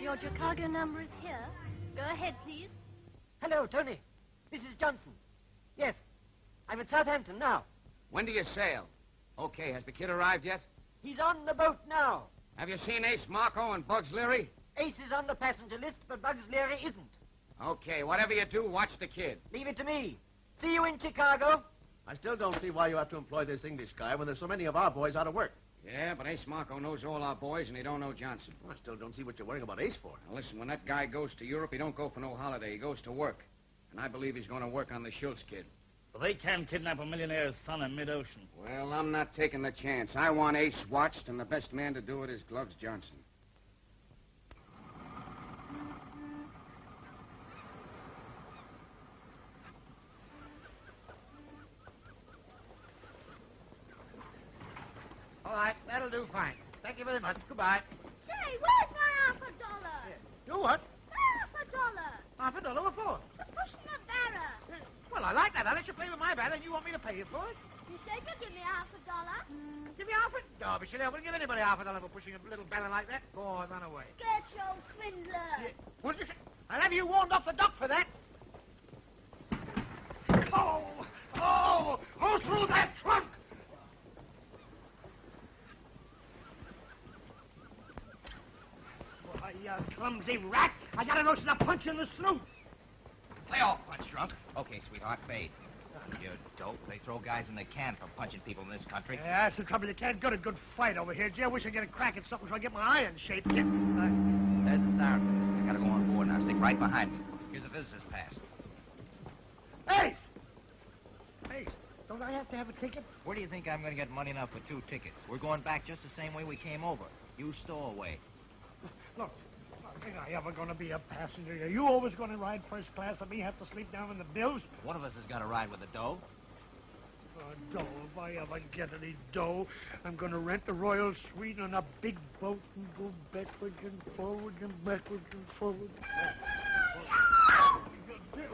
Your Chicago number is here. Go ahead, please. Hello, Tony. This is Johnson. Yes, I'm at Southampton now. When do you sail? Okay, has the kid arrived yet? He's on the boat now. Have you seen Ace Marco and Bugs Leary? Ace is on the passenger list, but Bugs Leary isn't. Okay, whatever you do, watch the kid. Leave it to me. See you in Chicago. I still don't see why you have to employ this English guy when there's so many of our boys out of work. Yeah, but Ace Marco knows all our boys, and he don't know Johnson. Well, I still don't see what you're worrying about Ace for. Now, listen, when that guy goes to Europe, he don't go for no holiday. He goes to work. And I believe he's going to work on the Schultz kid. Well, they can't kidnap a millionaire's son in mid-ocean. Well, I'm not taking the chance. I want Ace watched, and the best man to do it is Glugs Johnson. All right, that'll do fine. Thank you very much. Goodbye. Say, where's my $1? You what? $1. $50 what for? For pushing the barrow. Well, I like that. I'll let you play with my band, and you want me to pay you for it? You said you'd give me $1. Give me half a... No, Michelle, I wouldn't give anybody $50 for pushing a little ballad like that. Go on, run away. Get your swindler. Yeah. What did you say? I'll have you warned off the dock for that. Oh! Oh! Go through that trunk! Why, you clumsy rat! I got a notion to punch you in the snoot. Lay off, punch drunk. Okay, sweetheart, fade. You dope. They throw guys in the can for punching people in this country. Yeah, that's the trouble. You can't get a good fight over here. Gee, I wish I'd get a crack at something so I get my eye in shape. There's the siren. I gotta go on board. Now stick right behind me. Here's a visitor's pass. Hey! Hey, don't I have to have a ticket? Where do you think I'm gonna get money enough for 2 tickets? We're going back just the same way we came over. You stow away. Look, ain't I ever gonna be a passenger? Are you always gonna ride first class and me have to sleep down in the bills? One of us has got to ride with the dough. Dough, if I ever get any dough, I'm gonna rent the Royal Suite on a big boat and go backwards and forwards and backwards and forwards. Hey,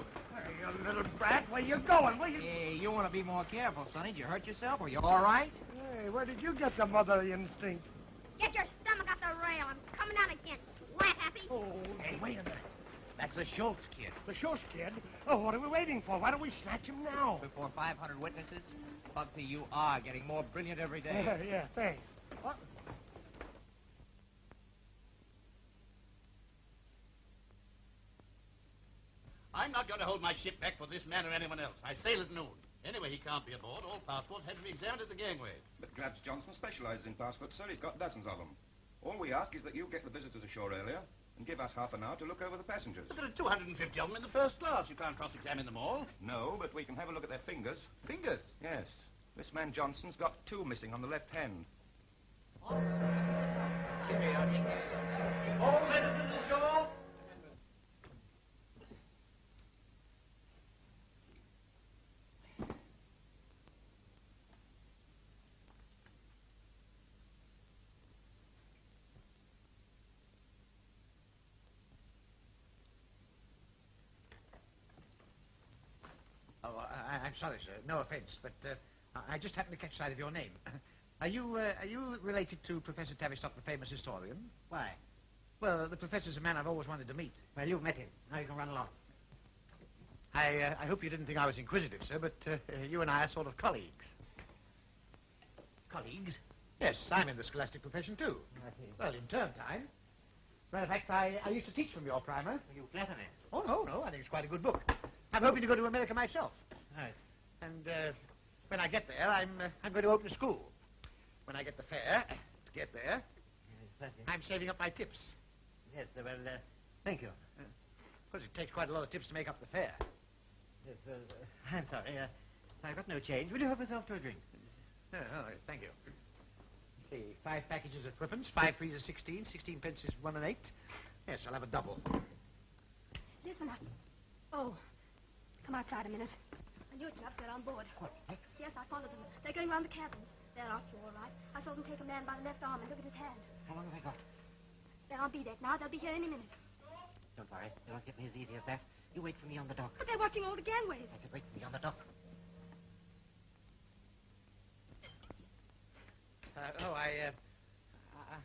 you little brat, where you going? Where you... Hey, you want to be more careful, Sonny. Did you hurt yourself? Are you all right? Hey, where did you get the motherly instinct? Get your stomach off the rail. I'm coming down again. Sweat happy. Oh, hey, wait a minute. That's the Schultz kid. The Schultz kid? Oh, what are we waiting for? Why don't we snatch him now? Before 500 witnesses? Bugsy, you are getting more brilliant every day. Yeah, thanks. What? I'm not going to hold my ship back for this man or anyone else. I sail at noon. Anyway, he can't be aboard. All passports had to be examined at the gangway. But Gladys Johnson specializes in passports, sir. He's got dozens of them. All we ask is that you get the visitors ashore earlier and give us half an hour to look over the passengers. But there are 250 of them in the first class. You can't cross-examine them all. No, but we can have a look at their fingers. Fingers? Yes. This man Johnson's got 2 missing on the left hand. All visitors ashore. Oh, I'm sorry, sir. No offense, but I just happened to catch sight of your name. Are you related to Professor Tavistock, the famous historian? Why? Well, the professor's a man I've always wanted to meet. Well, you've met him. Now you can run along. I hope you didn't think I was inquisitive, sir, but you and I are sort of colleagues. Colleagues? Yes, I'm in the scholastic profession, too. I see. Well, in term time. As a matter of fact, I used to teach from your primer. You flatter me. Oh, no, I think it's quite a good book. I'm hoping to go to America myself. Right. And when I get there, I'm going to open a school. When I get the fare to get there, I'm saving up my tips. Yes, well, thank you. Of course, it takes quite a lot of tips to make up the fare. Yes, I'm sorry. I've got no change. Will you help yourself to a drink? Oh, thank you. Let's see, 5 packages of 3 pence, 5 threes are 16, 16 pence is 1 1/8. Yes, I'll have a double. Listen up. Oh, come outside a minute. I knew it, Chuck. They're on board. What? Yes, I followed them. They're going round the cabins. They're after you, all right. I saw them take a man by the left arm and look at his hand. How long have I got? They're on B-deck now. They'll be here any minute. Don't worry. They won't get me as easy as that. You wait for me on the dock. But they're watching all the gangways. I said wait for me on the dock.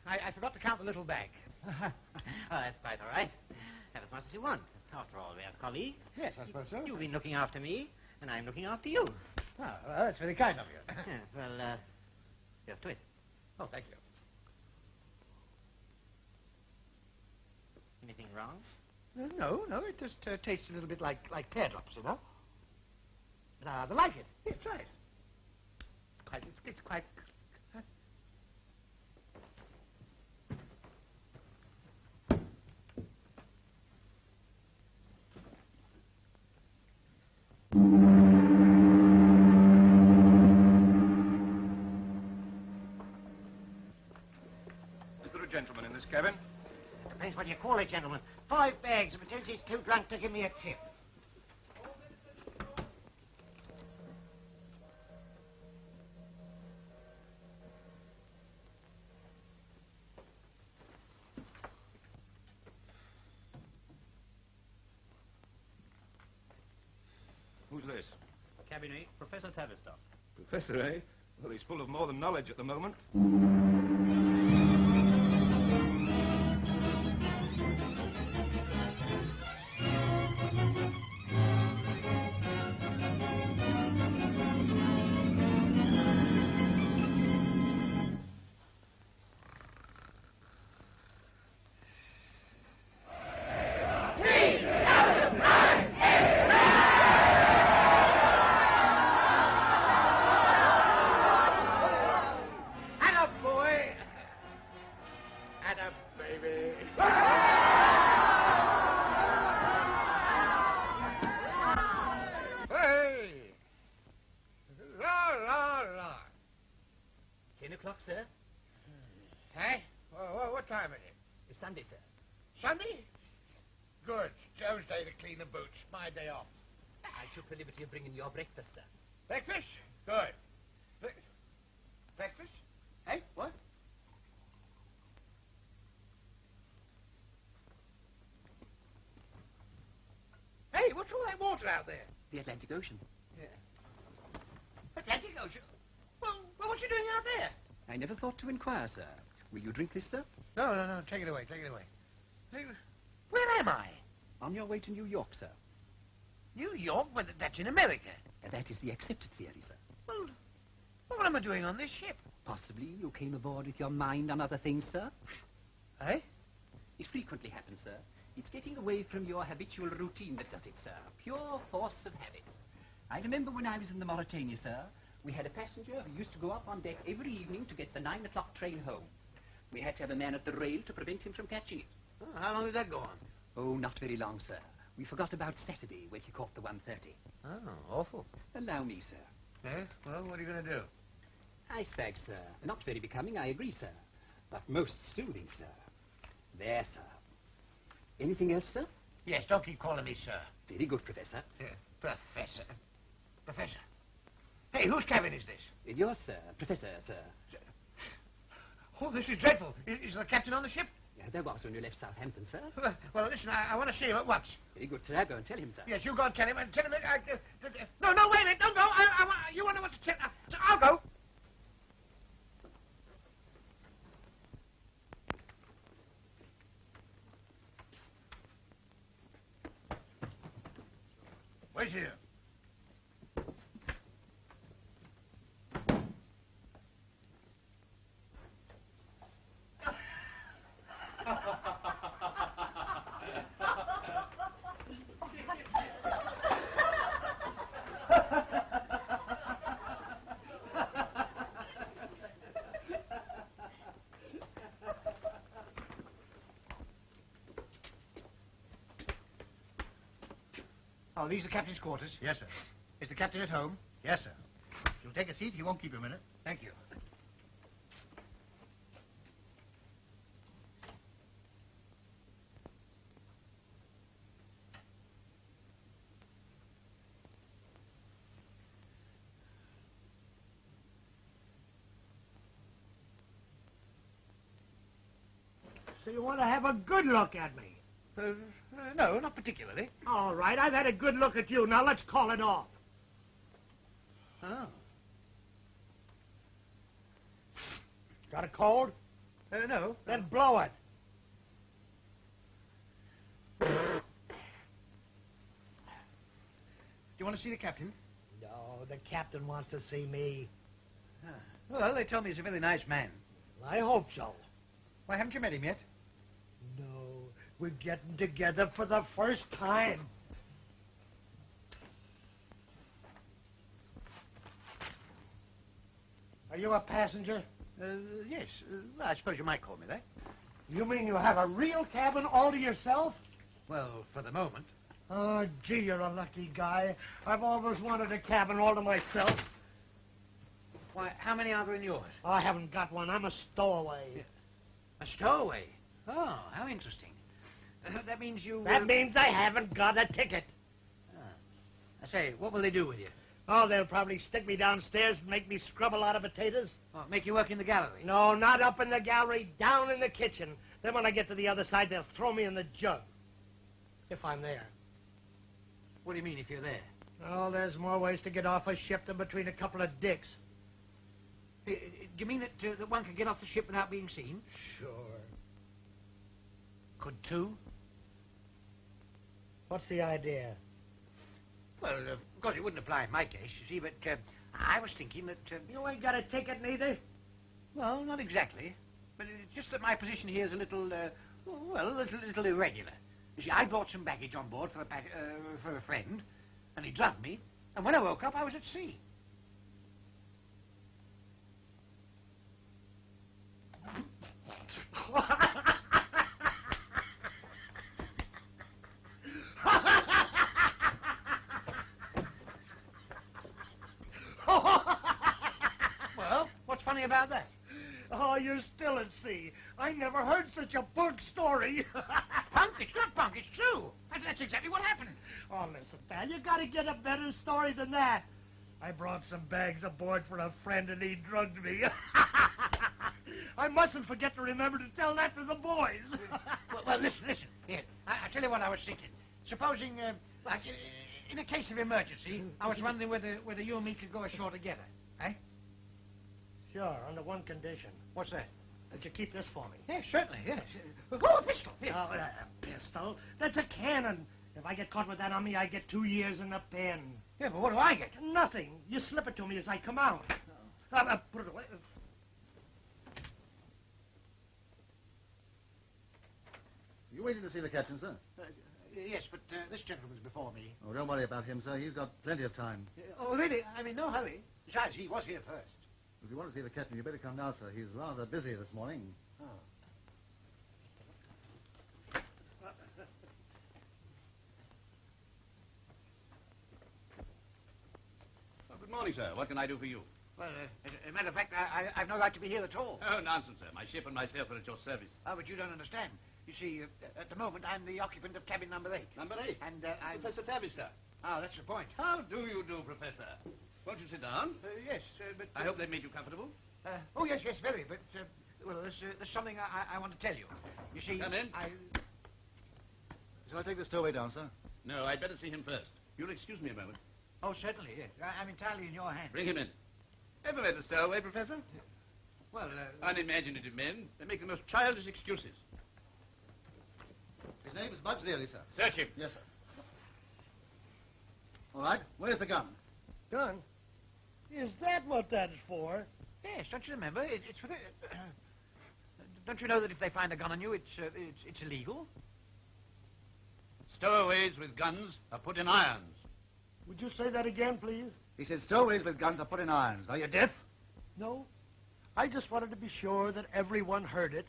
I forgot to count the little bag. Oh, that's quite all right. Have as much as you want. After all, we are colleagues. Yes, I suppose so. You've been looking after me, and I'm looking after you. Oh, well, that's very kind of you. Yes, well, here's to it. Oh, thank you. Anything wrong? No, it just tastes a little bit like pear drops, you know. But I like it. Yeah, try it. It's quite... Is there a gentleman in this cabin? Depends what you call it, gentlemen. 5 bags, but since he's too drunk to give me a tip. Who's this? Cabinet, Professor Tavistock. Professor, eh? Well, he's full of more than knowledge at the moment. Hey! La. 10 o'clock, sir. Hey? What time is it? It's Sunday, sir. Sunday? Good. Tuesday to clean the boots. My day off. I took the liberty of bringing your breakfast, sir. Breakfast? Good. Breakfast? Hey, what? Hey, what's all that water out there? The Atlantic Ocean. Atlantic Ocean? Well, what's you doing out there? I never thought to inquire, sir. Will you drink this, sir? No. Take it away. Where am I? On your way to New York, sir. New York? But that's in America. That is the accepted theory, sir. Well, what am I doing on this ship? Possibly you came aboard with your mind on other things, sir. Eh? It frequently happens, sir. It's getting away from your habitual routine that does it, sir. Pure force of habit. I remember when I was in the Mauritania, sir, we had a passenger who used to go up on deck every evening to get the 9 o'clock train home. We had to have a man at the rail to prevent him from catching it. Oh, how long did that go on? Oh, not very long, sir. We forgot about Saturday when he caught the 1:30. Oh, awful. Allow me, sir. Eh? Well, what are you going to do? Ice bag, sir. Not very becoming, I agree, sir. But most soothing, sir. There, sir. Anything else, sir? Yes, don't keep calling me sir. Very good, Professor. Professor. Hey, whose cabin is this? Yours, sir. Professor, sir. Oh, this is dreadful. Is the captain on the ship? There was when you left Southampton, sir. Well, listen, I want to see him at once. Very good, sir. I'll go and tell him, sir. Yes, you go and tell him. No, wait a minute. Don't go. You want to know what to tell... I'll go. Wait here. Oh, these are the captain's quarters? Yes, sir. Is the captain at home? Yes, sir. You'll take a seat. He won't keep you a minute. Thank you. So you want to have a good look at me? No, not particularly. All right, I've had a good look at you. Now let's call it off. Oh. Got a cold? No. Then blow it. Do you want to see the captain? No, the captain wants to see me. Ah. Well, they tell me he's a very nice man. I hope so. Why, haven't you met him yet? No, we're getting together for the first time. Are you a passenger? Yes. Well, I suppose you might call me that. You mean you have a real cabin all to yourself? Well, for the moment. Oh, gee, you're a lucky guy. I've always wanted a cabin all to myself. Why, how many are there in yours? I haven't got one. I'm a stowaway. A stowaway? Oh, how interesting. That means you... That means I haven't got a ticket. I say, what will they do with you? Oh, they'll probably stick me downstairs and make me scrub a lot of potatoes. Oh, make you work in the gallery? No, not up in the gallery, down in the kitchen. Then when I get to the other side, they'll throw me in the jug. If I'm there. What do you mean, if you're there? Oh, there's more ways to get off a ship than between a couple of dicks. Do you mean that one can get off the ship without being seen? Sure. Could two? What's the idea? Well, of course, it wouldn't apply in my case, you see, but I was thinking that... You ain't got a ticket neither? Well, not exactly. But it's just that my position here is a little, well, a little irregular. You see, I brought some baggage on board for a friend, and he drugged me, and when I woke up, I was at sea. Well, what's funny about that? Oh, you're still at sea. I never heard such a bunk story. Punk? It's not punk, it's true. That's exactly what happened. Oh, listen, pal, you gotta get a better story than that. I brought some bags aboard for a friend and he drugged me. I mustn't forget to remember to tell that to the boys. well, listen. Here, I tell you what I was thinking. Supposing, like, in a case of emergency, I was wondering whether you and me could go ashore together, eh? Sure, under one condition. What's that? That you keep this for me. Yes, certainly, yes. Oh, a pistol. Here. Oh, a pistol? That's a cannon. If I get caught with that on me, I get 2 years in the pen. Yeah, but what do I get? Nothing. You slip it to me as I come out. Put it away. You waiting to see the captain, sir? Yes, but this gentleman's before me. Oh, don't worry about him, sir. He's got plenty of time. Oh, really? I mean, no hurry. Besides, he was here first. If you want to see the captain, you better come now, sir. He's rather busy this morning. Oh. Well, good morning, sir. What can I do for you? Well, as a matter of fact, I've no right to be here at all. Oh, nonsense, sir. My ship and myself are at your service. Oh, but you don't understand. You see, at the moment, I'm the occupant of cabin number 8. Number 8? And I'm... Professor Tavister. Oh, that's the point. How do you do, Professor? Won't you sit down? Yes, but... I hope they've made you comfortable. Oh, yes, very. But, well, there's something I want to tell you. You see... Come in. Shall I take the stowaway down, sir? No, I'd better see him first. You'll excuse me a moment. Oh, certainly, yes. I'm entirely in your hands. Bring him in. Ever met a stowaway, Professor? Well, Unimaginative men. They make the most childish excuses. His name is Bugs Leary, sir. Search him. Yes, sir. All right. Where's the gun? Gun? Is that what that's for? yes, don't you remember? It's for the... don't you know that if they find a gun on you, it's illegal? Stowaways with guns are put in irons. Would you say that again, please? He said stowaways with guns are put in irons. Are you deaf? No. I just wanted to be sure that everyone heard it.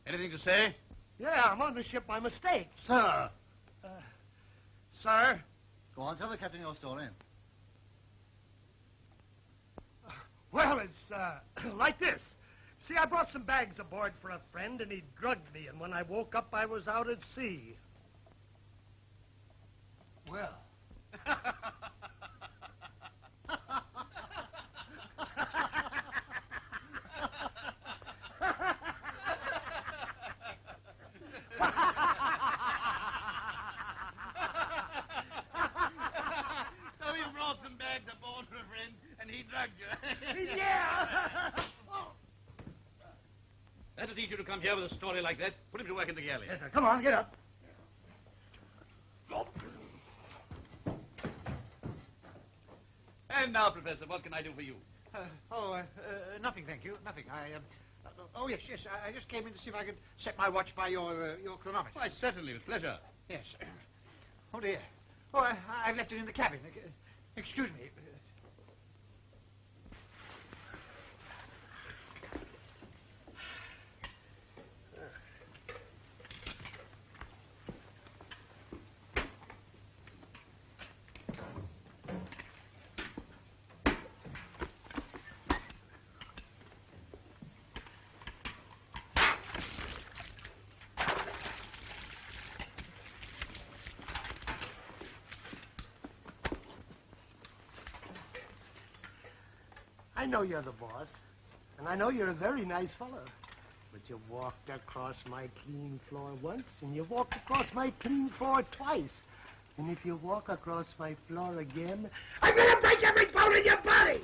Anything to say? Yeah, I'm on the ship by mistake. Sir! Sir? Go on, tell the captain your story. Well, it's, like this. See, I brought some bags aboard for a friend, and he drugged me, and when I woke up, I was out at sea. Well... So you brought some bags aboard for a friend, and he drugged Yeah! That'll teach you to come here with a story like that. Put him to work in the galley. Yes, sir. Come on, get up. And now, Professor, what can I do for you? Nothing, thank you. Nothing. Oh, yes. I just came in to see if I could set my watch by your chronometer. Why, certainly, with pleasure. Yes. Oh, dear. Oh, I've left it in the cabin. Excuse me. I know you're the boss, and I know you're a very nice fellow. But you walked across my clean floor once, and you walked across my clean floor twice. And if you walk across my floor again, I'm gonna break every bone in your body!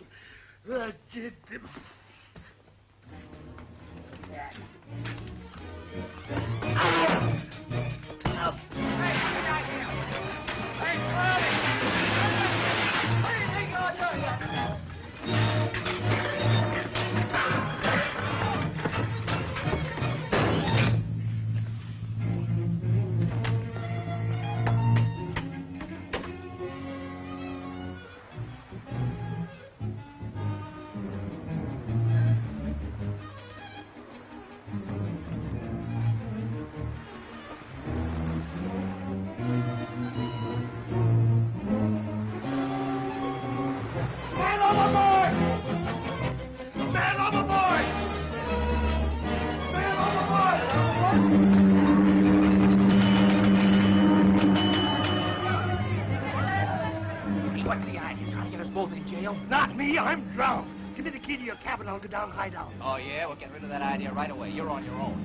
What's the idea? Trying to get us both in jail? Not me, I'm drowned. Give me the key to your cabin, I'll go down hideout. Oh, yeah? We'll get rid of that idea right away. You're on your own.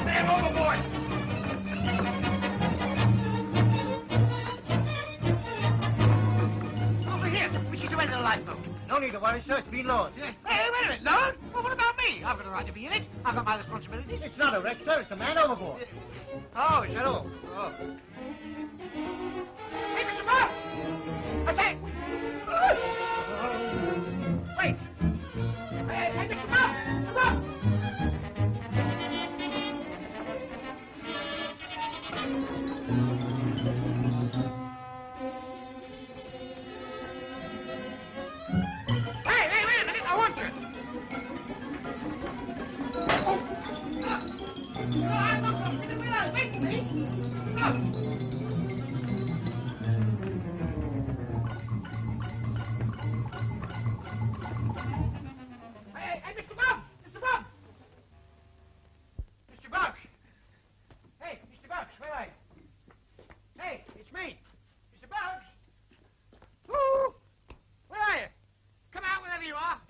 Man overboard! Over here. We should go into the lifeboat. No need to worry, sir. It's been lowered. Hey, wait a minute, Lord. Well, what about me? I've got a right to be in it. I've got my responsibilities. It's not a wreck, sir. It's a man overboard. Oh, is that all? Oh. Hey, Mr. Bob! Okay. Wait. Hey, Mr. Bob! Mr. Bob! Hey, wait a minute. I want you. I'm not going to be allowed. Wait for me. Hey, Mr. Bob! Mr. Bob! Mr. Bob! Hey, Mr. Bob, where are you? Hey, it's me. Mr. Bob! Woo! Where are you? Come out wherever you are.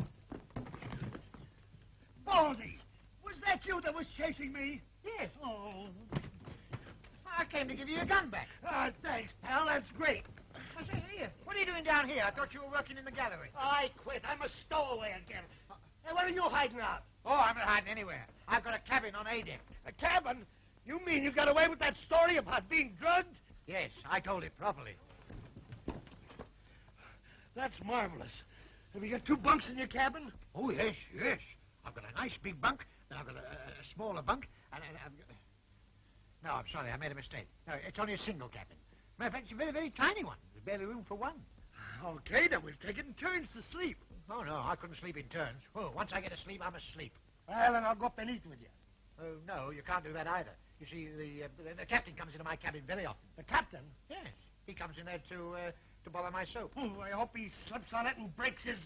Baldy, was that you that was chasing me? Yes. Oh. I came to give you your gun back. Thanks, pal. That's great. I say, here. What are you doing down here? I thought you were working in the gallery. I quit. I'm a stowaway again. Hey, what are you hiding out? Oh, I'm not hiding anywhere. I've got a cabin on A deck. A cabin? You mean you got away with that story about being drugged? Yes, I told it properly. That's marvelous. Have you got 2 bunks in your cabin? Oh, yes. I've got a nice big bunk, then I've got a smaller bunk, and I've got... No, I'm sorry, I made a mistake. No, it's only a single cabin. Matter of fact, it's a very, very tiny one. There's barely room for one. Okay, then we've taken turns to sleep. Oh, no, I couldn't sleep in turns. Oh, once I get to sleep, I'm asleep. Well, then I'll go up and eat with you. Oh, no, you can't do that either. You see, the captain comes into my cabin very often. The captain? Yes, he comes in there to bother my soap. Oh, I hope he slips on it and breaks his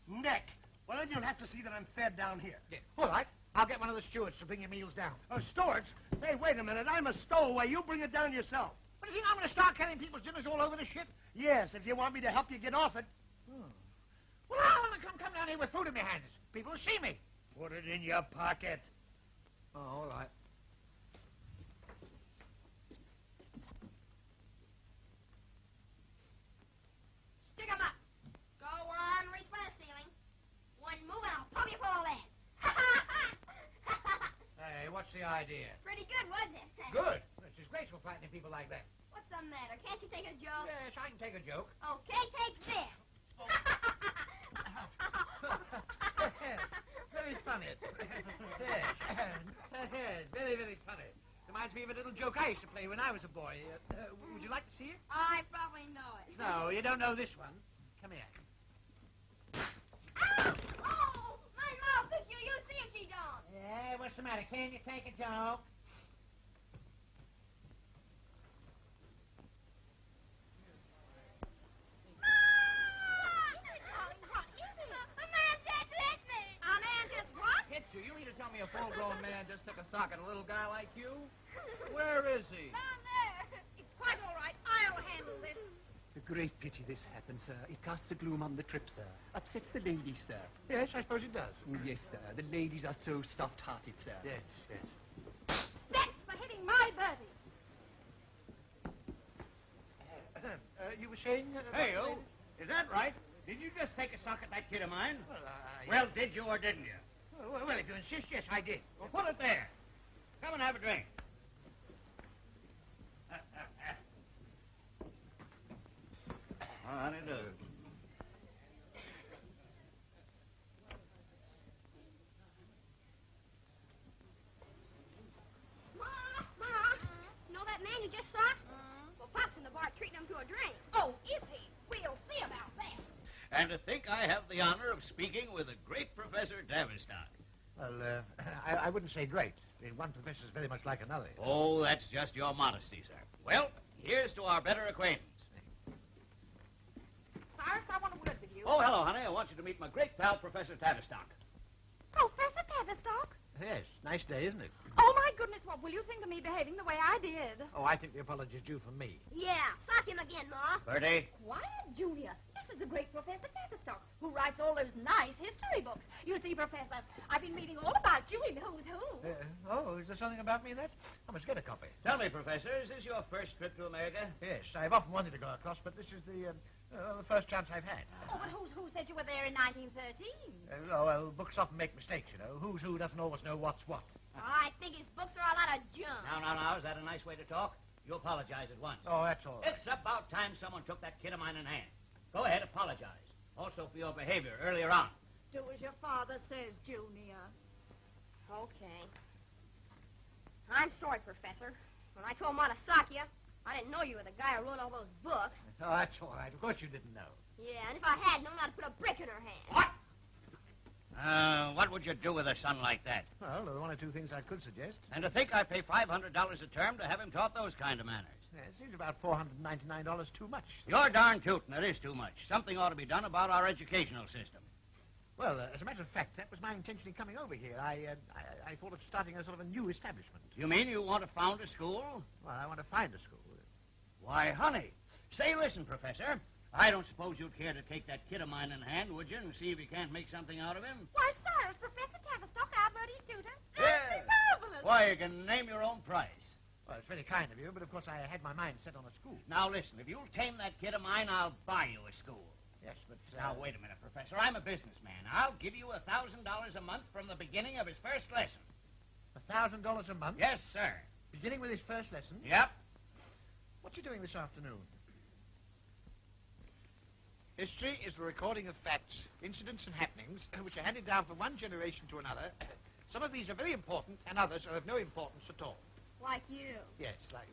neck. Well, then you'll have to see that I'm fed down here. Yeah. All right, I'll get one of the stewards to bring your meals down. Stewards? Hey, wait a minute. I'm a stowaway. You bring it down yourself. What, do you think I'm going to start carrying people's dinners all over the ship? Yes, if you want me to help you get off it. Well, I want to come down here with food in my hands. People will see me. Put it in your pocket. Oh, all right. idea. Pretty good, wasn't it? Good. It's disgraceful frightening people like that. What's the matter? Can't you take a joke? Yes, I can take a joke. Okay, take this. Very funny. Yes. Very, very funny. Reminds me of a little joke I used to play when I was a boy. Would you like to see it? I probably know it. No, you don't know this one. Come here. Ow! Oh, my mouth. You see if she don't. Yeah, what's the matter? Can you take a joke? You mean to tell me a full-grown man just took a sock at a little guy like you? Where is he? Down there. It's quite all right. I'll handle this. A great pity this happened, sir. It casts a gloom on the trip, sir. Upsets the ladies, sir. Yes, I suppose it does. Yes, sir. The ladies are so soft-hearted, sir. Yes. Thanks for hitting my birdie. You were saying... Hey, you. Is that right? Did you just take a sock at that kid of mine? Well, Well, did you or didn't you? well, if you insist, yes, I did. Well, put it there. Come and have a drink. Honey, do. Ma, you know that man you just saw? Well, Pop's in the bar treating him to a drink. Oh, is he? We'll see about that. And to think I have the honor of speaking with the great Professor Tavistock. Well, I wouldn't say great. I mean, one professor's very much like another. Oh, that's just your modesty, sir. Well, here's to our better acquaintance. Cyrus, I want a word with you. Oh, hello, honey. I want you to meet my great pal, Professor Tavistock. Professor Tavistock? Yes, nice day, isn't it? Oh, my goodness, what will you think of me behaving the way I did? Oh, I think the apology is due from me. Yeah, sock him again, Ma. Bertie? Quiet, Julia. This is the great Professor Tavistock, who writes all those nice history books. You see, Professor, I've been reading all about you in Who's Who. Is there something about me in that? I must get a copy. Tell me, Professor, is this your first trip to America? Yes, I've often wanted to go across, but this is the first chance I've had. Oh, but Who's Who said you were there in 1913? Well, books often make mistakes, you know. Who's Who doesn't always know what's what. I think his books are a lot of junk. Now, is that a nice way to talk? You apologize at once. Oh, that's all right. It's about time someone took that kid of mine in hand. Go ahead, apologize. Also for your behavior earlier on. Do as your father says, Junior. Okay. I'm sorry, Professor. When I told Ma to sock you, I didn't know you were the guy who wrote all those books. Oh, that's all right. Of course you didn't know. Yeah, and if I had known, I'd put a brick in her hand. What? What would you do with a son like that? Well, there are one or two things I could suggest. And to think I pay $500 a term to have him taught those kind of manners. Yeah, it seems about $499 too much. You're darn tootin'. It is too much. Something ought to be done about our educational system. Well, as a matter of fact, that was my intention in coming over here. I thought of starting a sort of a new establishment. You mean you want to found a school? Well, I want to find a school. Why, honey. Say, listen, Professor. I don't suppose you'd care to take that kid of mine in hand, would you, and see if you can't make something out of him? Why, Cyrus, Professor Tavistock, our Bertie's tutor. Yeah. Marvelous. Why, you can name your own price. Well, it's very kind of you, but of course I had my mind set on a school. Now, listen, if you'll tame that kid of mine, I'll buy you a school. Yes, but... Now, wait a minute, Professor. I'm a businessman. I'll give you $1,000 a month from the beginning of his first lesson. $1,000 a month? Yes, sir. Beginning with his first lesson? Yep. What's he doing this afternoon? History is the recording of facts, incidents, and happenings which are handed down from one generation to another. Some of these are very important, and others are of no importance at all. Like you. Yes, like...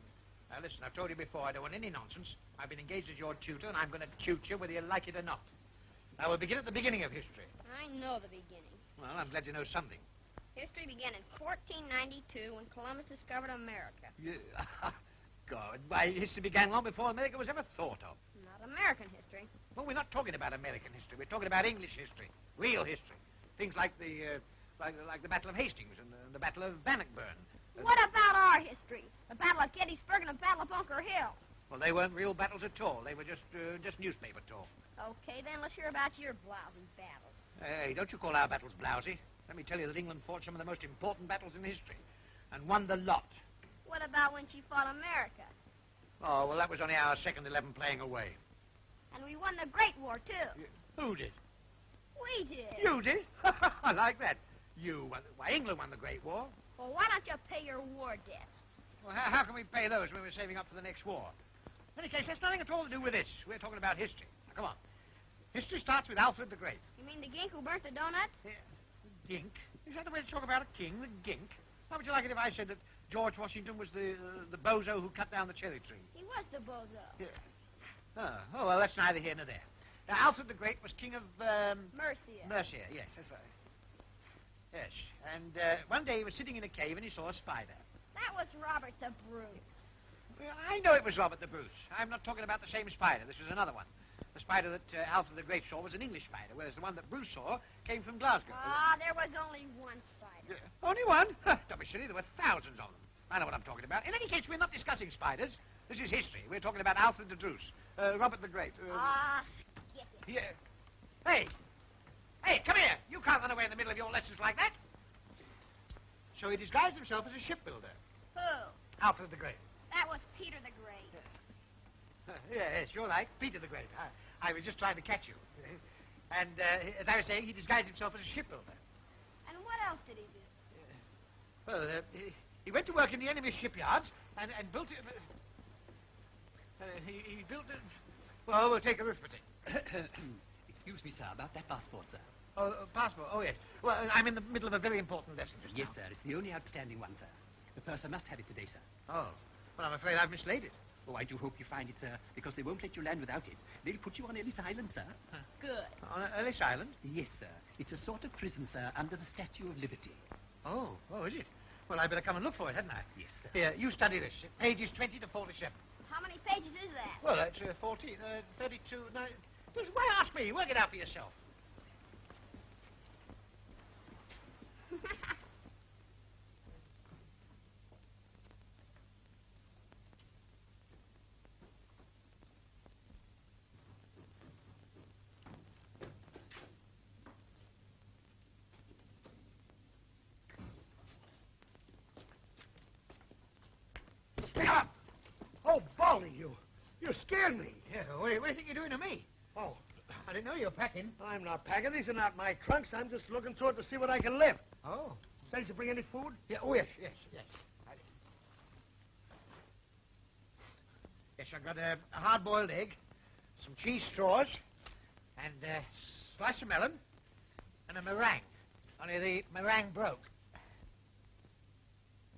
Now, listen, I've told you before, I don't want any nonsense. I've been engaged as your tutor, and I'm going to tutor you whether you like it or not. Now, we'll begin at the beginning of history. I know the beginning. Well, I'm glad you know something. History began in 1492 when Columbus discovered America. God, why, history began long before America was ever thought of. Not American history. Well, we're not talking about American history. We're talking about English history, real history. Things like the Battle of Hastings and the Battle of Bannockburn. What about our history? The Battle of Gettysburg and the Battle of Bunker Hill. Well, they weren't real battles at all. They were just newspaper talk. Okay, then let's hear about your blousy battles. Hey, don't you call our battles blousy. Let me tell you that England fought some of the most important battles in history and won the lot. What about when she fought America? Oh, well, that was only our second 11 playing away. And we won the Great War, too. Who did? We did. You did? I like that. You won. Why, England won the Great War. Well, why don't you pay your war debts? Well, how can we pay those when we're saving up for the next war? In any case, that's nothing at all to do with this. We're talking about history. Now, come on. History starts with Alfred the Great. You mean the gink who burnt the donuts? Yeah. Gink? Is that the way to talk about a king, the gink? How would you like it if I said that George Washington was the bozo who cut down the cherry tree? He was the bozo. Yeah. Oh, well, that's neither here nor there. Now, Alfred the Great was king of, Mercia. Mercia, yes, that's right. Yes, and one day he was sitting in a cave and he saw a spider. That was Robert the Bruce. Well, I know it was Robert the Bruce. I'm not talking about the same spider. This was another one. The spider that Alfred the Great saw was an English spider, whereas the one that Bruce saw came from Glasgow. Ah, there was only one spider. Only one? Don't be silly. There were thousands of them. I know what I'm talking about. In any case, we're not discussing spiders. This is history. We're talking about Alfred the Bruce, Robert the Great. Skip it. Yeah. Hey, come here. You can't run away in the middle of your lessons like that. So he disguised himself as a shipbuilder. Who? Alfred the Great. That was Peter the Great. Yes, you're right. Peter the Great. I was just trying to catch you. And as I was saying, he disguised himself as a shipbuilder. And what else did he do? Well, he went to work in the enemy's shipyards and built it. He built it. Well, we'll take arithmetic. Excuse me, sir, about that passport, sir. Oh, passport. Oh, yes. Well, I'm in the middle of a very important lesson just Yes, now. sir. It's the only outstanding one, sir. The purser must have it today, sir. Oh. Well, I'm afraid I've mislaid it. Oh, I do hope you find it, sir, because they won't let you land without it. They'll put you on Ellis Island, sir. Good. On Ellis Island? Yes, sir. It's a sort of prison, sir, under the Statue of Liberty. Oh, is it? Well, I better come and look for it, hadn't I? Yes, sir. Here, you study this. Pages 20 to 47. How many pages is that? Well, that's 14, 32, 9... Why ask me? Work it out for yourself. Stay up! Oh, Baldy, you scared me. Yeah, what do you think you're doing to me? Oh, I didn't know you were packing. I'm not packing. These are not my trunks. I'm just looking through it to see what I can lift. Oh. Say, did you bring any food? Yeah, oh, yes. Yes, I got a hard-boiled egg, some cheese straws, and a slice of melon, and a meringue. Only the meringue broke.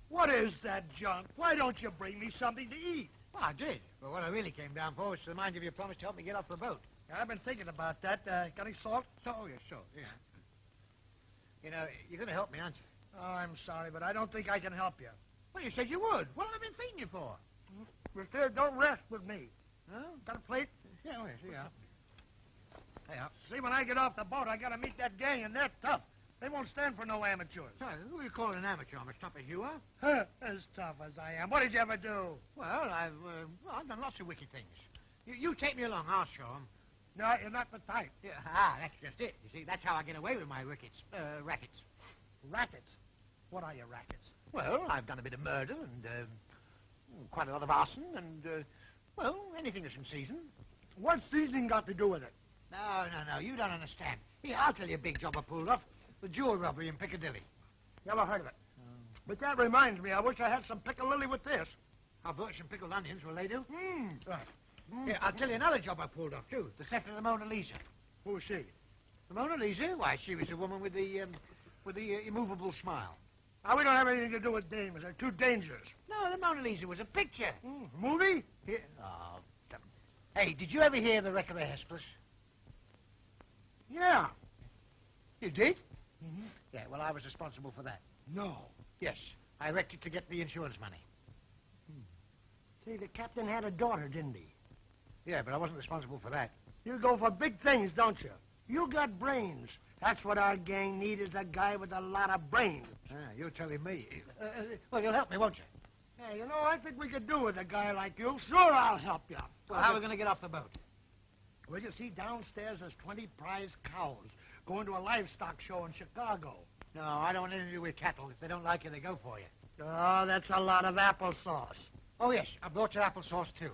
What is that junk? Why don't you bring me something to eat? Well, I did. But what I really came down for was to remind you of your promise to help me get off the boat. Yeah, I've been thinking about that. Got any salt? Oh, yes, sure. Yeah. You know, you're going to help me, aren't you? Oh, I'm sorry, but I don't think I can help you. Well, you said you would. What have I been feeding you for? If there, don't rest with me. Huh? Got a plate? Yeah, oh, yes, yeah. Hey, up. See, when I get off the boat, I got to meet that gang, and they're tough. They won't stand for no amateurs. Sorry, who are you calling an amateur? I'm as tough as you are. Huh, as tough as I am. What did you ever do? Well, I've done lots of wicked things. You take me along. I'll show 'em. No, you're not the type. Yeah, that's just it. You see, that's how I get away with my rackets. Rackets? What are your rackets? Well, I've done a bit of murder and quite a lot of arson and, well, anything that's in season. What's seasoning got to do with it? No, you don't understand. Here, I'll tell you a big job I pulled off. The jewel robbery in Piccadilly. Never heard of it. But that reminds me, I wish I had some piccalilli with this. I've bought some pickled onions. Will they do? Right. Here, I'll tell you another job I pulled off, too. The theft of the Mona Lisa. Who's she? The Mona Lisa? Why, she was the woman with the immovable smile. Now, we don't have anything to do with dames. They're too dangerous. No, the Mona Lisa was a picture. Movie? Here. Oh, hey, did you ever hear the wreck of the Hesperus? Yeah. You did? Mm-hmm. Yeah, well, I was responsible for that. No. Yes, I wrecked it to get the insurance money. See, the captain had a daughter, didn't he? Yeah, but I wasn't responsible for that. You go for big things, don't you? You got brains. That's what our gang need, is a guy with a lot of brains. You're telling me. Well, you'll help me, won't you? Yeah, you know, I think we could do with a guy like you. Sure, I'll help you. Well, how are we going to get off the boat? Well, you see, downstairs there's 20 prize cows going to a livestock show in Chicago. No, I don't want anything to do with cattle. If they don't like you, they go for you. Oh, that's a lot of applesauce. Oh, yes, I brought your applesauce, too.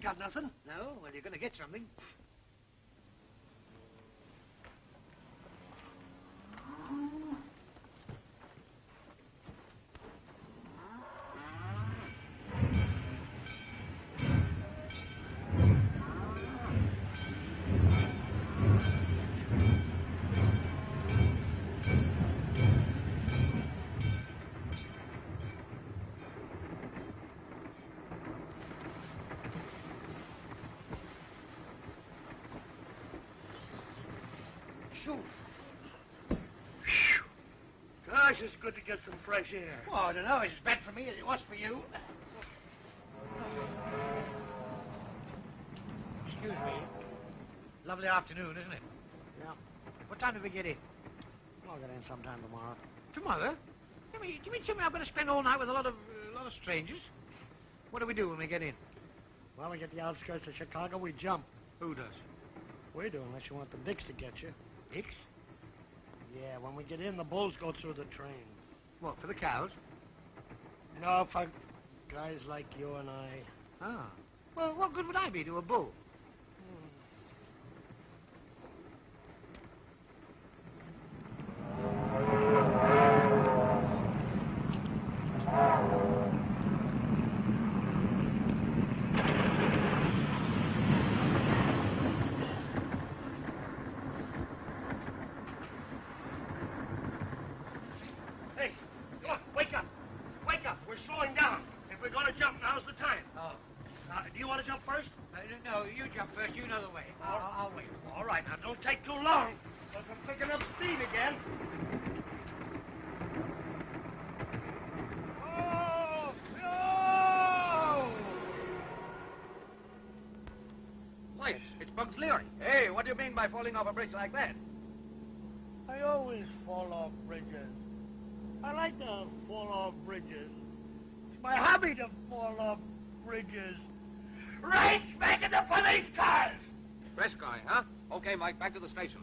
got nothing. No? Well, you're going to get something. Gosh, it's good to get some fresh air. Oh, I don't know. It's as bad for me as it was for you. Excuse me. Lovely afternoon, isn't it? Yeah. What time do we get in? I'll get in sometime tomorrow. Tomorrow? Do you mean tell me I'm going to spend all night with a lot of strangers? What do we do when we get in? Well, we get the outskirts of Chicago, we jump. Who does? We do, unless you want the Dicks to get you. Dicks? Yeah, when we get in, the bulls go through the train. What, for the cows? No, for guys like you and I. Ah. Well, what good would I be to a bull? Hey, look, wake up. Wake up. We're slowing down. If we're going to jump, now's the time. Oh. Do you want to jump first? No, you jump first. You know the way. I'll wait. All right, now don't take too long, because we're picking up speed again. Oh, no! Wait, it's Bugs Leary. Hey, what do you mean by falling off a bridge like that? I always fall off bridges. I like to fall off bridges. It's my hobby to fall off bridges. Right smack in the police cars! Fresh guy, huh? Okay, Mike, back to the station.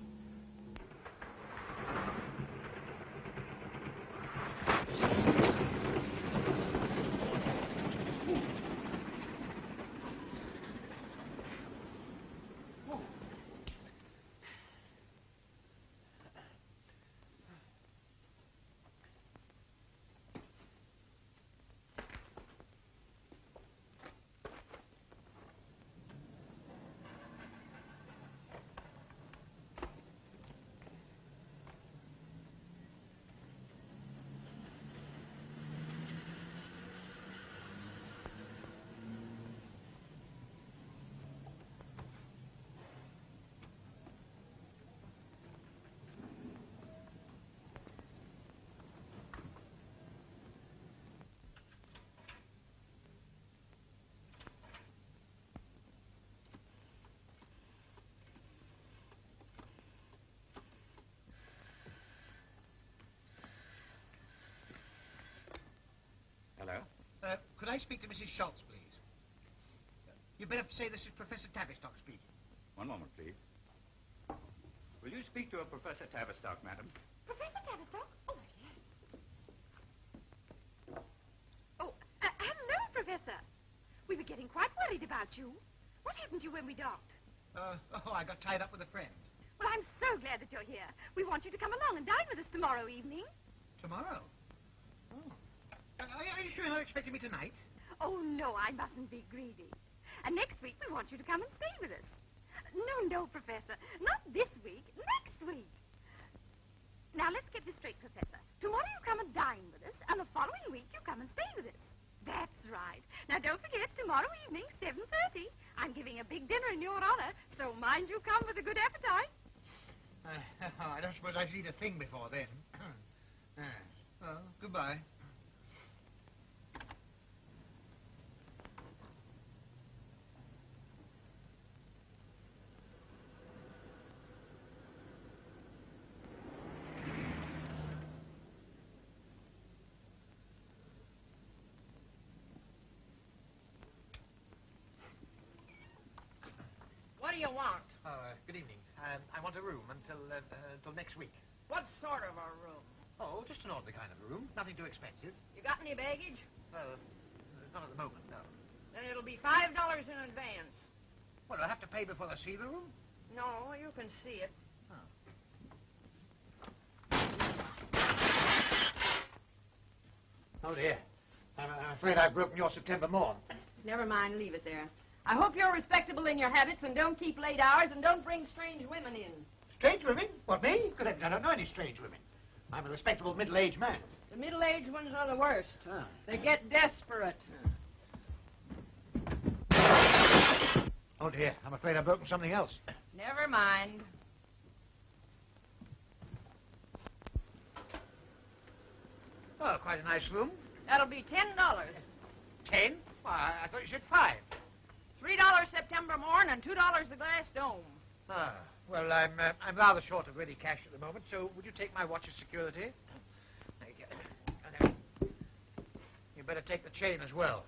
Hello? Could I speak to Mrs. Schultz, please? You'd better say this is Professor Tavistock speaking. One moment, please. Will you speak to a Professor Tavistock, madam? Professor Tavistock? Oh, yes. Oh, hello, Professor. We were getting quite worried about you. What happened to you when we docked? I got tied up with a friend. Well, I'm so glad that you're here. We want you to come along and dine with us tomorrow evening. Tomorrow? Oh. Are you sure you're not expecting me tonight? Oh, no, I mustn't be greedy. And next week we want you to come and stay with us. No, Professor. Not this week. Next week. Now, let's get this straight, Professor. Tomorrow you come and dine with us, and the following week you come and stay with us. That's right. Now, don't forget, tomorrow evening, 7:30. I'm giving a big dinner in your honor, so mind you come with a good appetite. I don't suppose I should eat a thing before then. Well, goodbye. What do you want? Good evening. I want a room until next week. What sort of a room? Oh, just an ordinary kind of a room. Nothing too expensive. You got any baggage? Well, not at the moment, no. Then it'll be $5 in advance. Well, I'll have to pay before they see the room. No, you can see it. Oh, dear. I'm afraid I've broken your September morn. Never mind, leave it there. I hope you're respectable in your habits and don't keep late hours and don't bring strange women in. Strange women? What, me? Good heavens, I don't know any strange women. I'm a respectable middle-aged man. The middle-aged ones are the worst. Ah. They get desperate. Oh, dear. I'm afraid I've broken something else. Never mind. Oh, quite a nice room. That'll be $10. 10? Why, I thought you said 5. $3 September morn and $2 the glass dome. Ah, well, I'm rather short of ready cash at the moment, so would you take my watch as security? Thank you. And, you better take the chain as well.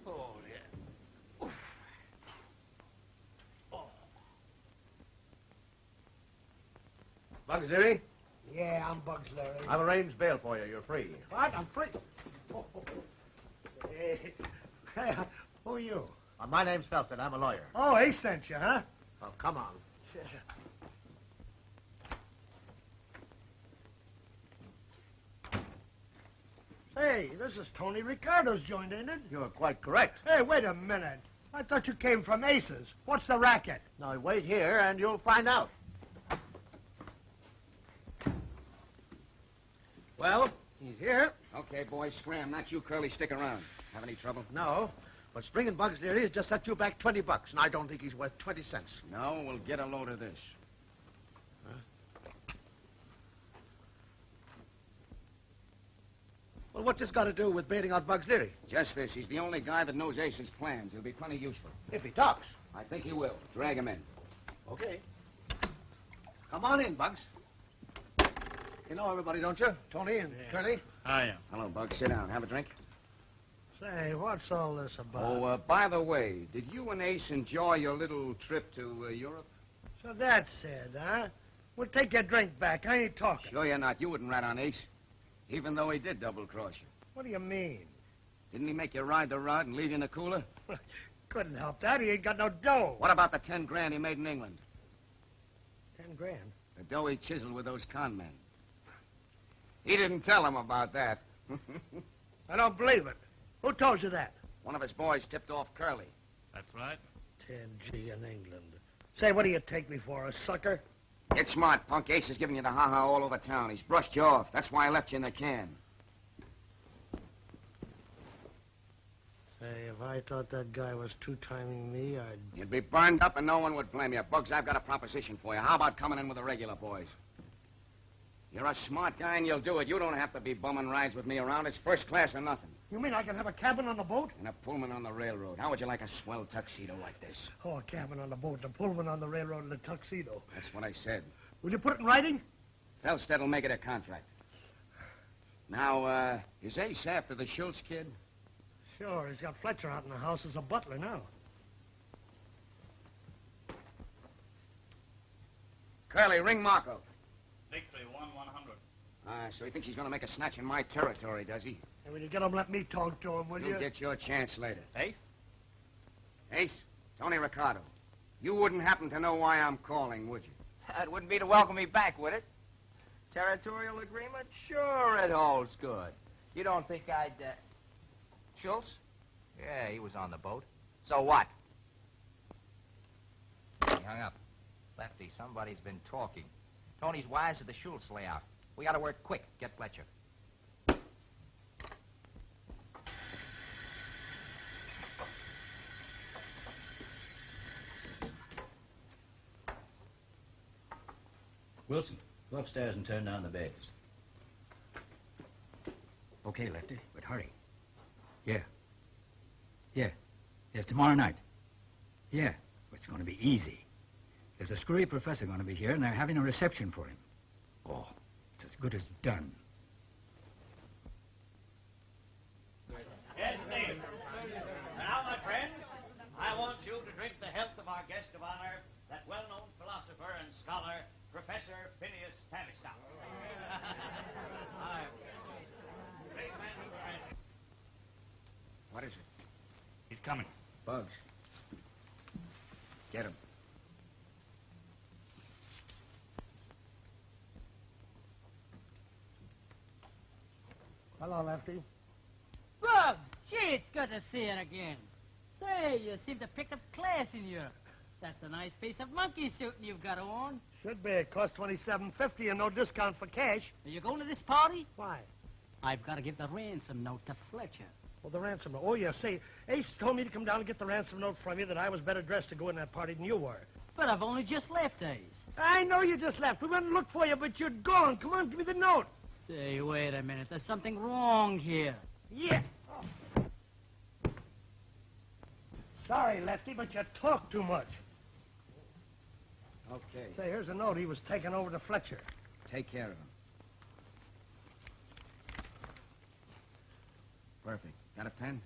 Oh, dear. Oof. Oh. Bugs Leary, Yeah, I'm Bugs Larry. I've arranged bail for you. You're free. What? I'm free. Hey, who are you? My name's Felstead. I'm a lawyer. Oh, he sent you, huh? Oh, come on. Hey, this is Tony Ricardo's joint, ain't it? You're quite correct. Hey, wait a minute. I thought you came from Ace's. What's the racket? Now, wait here and you'll find out. Well, he's here. Okay, boys, scram. Not you, Curly. Stick around. Have any trouble? No, but Spring and Bugs Leary has just set you back $20, and I don't think he's worth 20 cents. No, we'll get a load of this. Well, what's this got to do with baiting out Bugs Leary? Just this. He's the only guy that knows Ace's plans. He'll be plenty useful. If he talks. I think he will. Drag him in. Okay. Come on in, Bugs. You know everybody, don't you? Tony and Curly? I am. Hello, Bugs. Sit down. Have a drink. Say, what's all this about? Oh, by the way, did you and Ace enjoy your little trip to Europe? So that's it, huh? Well, take your drink back. I ain't talking. Sure you're not. You wouldn't rat on Ace, even though he did double-cross you. What do you mean? Didn't he make you ride the rod and leave you in the cooler? Couldn't help that. He ain't got no dough. What about the 10 grand he made in England? 10 grand. The dough he chiseled with those con men. He didn't tell him about that. I don't believe it. Who told you that? One of his boys tipped off Curly. That's right. 10G in England. Say, what do you take me for, a sucker? Get smart, punk. Ace is giving you the ha-ha all over town. He's brushed you off. That's why I left you in the can. Say, if I thought that guy was two-timing me, I'd... You'd be burned up and no one would blame you. Bugs, I've got a proposition for you. How about coming in with the regular boys? You're a smart guy and you'll do it. You don't have to be bumming rides with me around. It's first class or nothing. You mean I can have a cabin on the boat? And a Pullman on the railroad. How would you like a swell tuxedo like this? Oh, a cabin on the boat, a Pullman on the railroad, and a tuxedo. That's what I said. Will you put it in writing? Felstead will make it a contract. Now, is Ace after the Schultz kid? Sure, he's got Fletcher out in the house as a butler now. Curly, ring Marco. Victory, 1-100. So he thinks he's going to make a snatch in my territory, does he? And when you get him, let me talk to him, will you? You'll get your chance later. Ace? Ace, Tony Ricardo. You wouldn't happen to know why I'm calling, would you? It wouldn't be to welcome me back, would it? Territorial agreement? Sure, it holds good. You don't think I'd, Schultz? Yeah, he was on the boat. So what? He hung up. Lefty, somebody's been talking. Tony's wise to the Schultz layout. We gotta work quick. Get Fletcher. Wilson, go upstairs and turn down the beds. Okay, Lefty, but hurry. Yeah. Tomorrow night. Yeah, it's going to be easy. There's a screwy professor going to be here, and they're having a reception for him. Oh, it's as good as done. Yes, indeed. Now, my friends, I want you to drink the health of our guest of honor, that well-known philosopher and scholar, Professor Phineas Tavistock. What is it? He's coming. Bugs. Get him. Hello, Lefty. Bugs! Gee, it's good to see you again. Say, you seem to pick up class in Europe. That's a nice piece of monkey suiting you've got on. Should be. It costs $27.50 and no discount for cash. Are you going to this party? Why? I've got to give the ransom note to Fletcher. Well, the ransom note. Oh, yeah. Say, Ace told me to come down and get the ransom note from you that I was better dressed to go in that party than you were. But I've only just left, Ace. I know you just left. We went and looked for you, but you're gone. Come on, give me the note. Say, wait a minute. There's something wrong here. Yeah. Oh. Sorry, Lefty, but you talk too much. Okay. Say, here's a note. He was taken over to Fletcher. Take care of him. Perfect. Got a pen?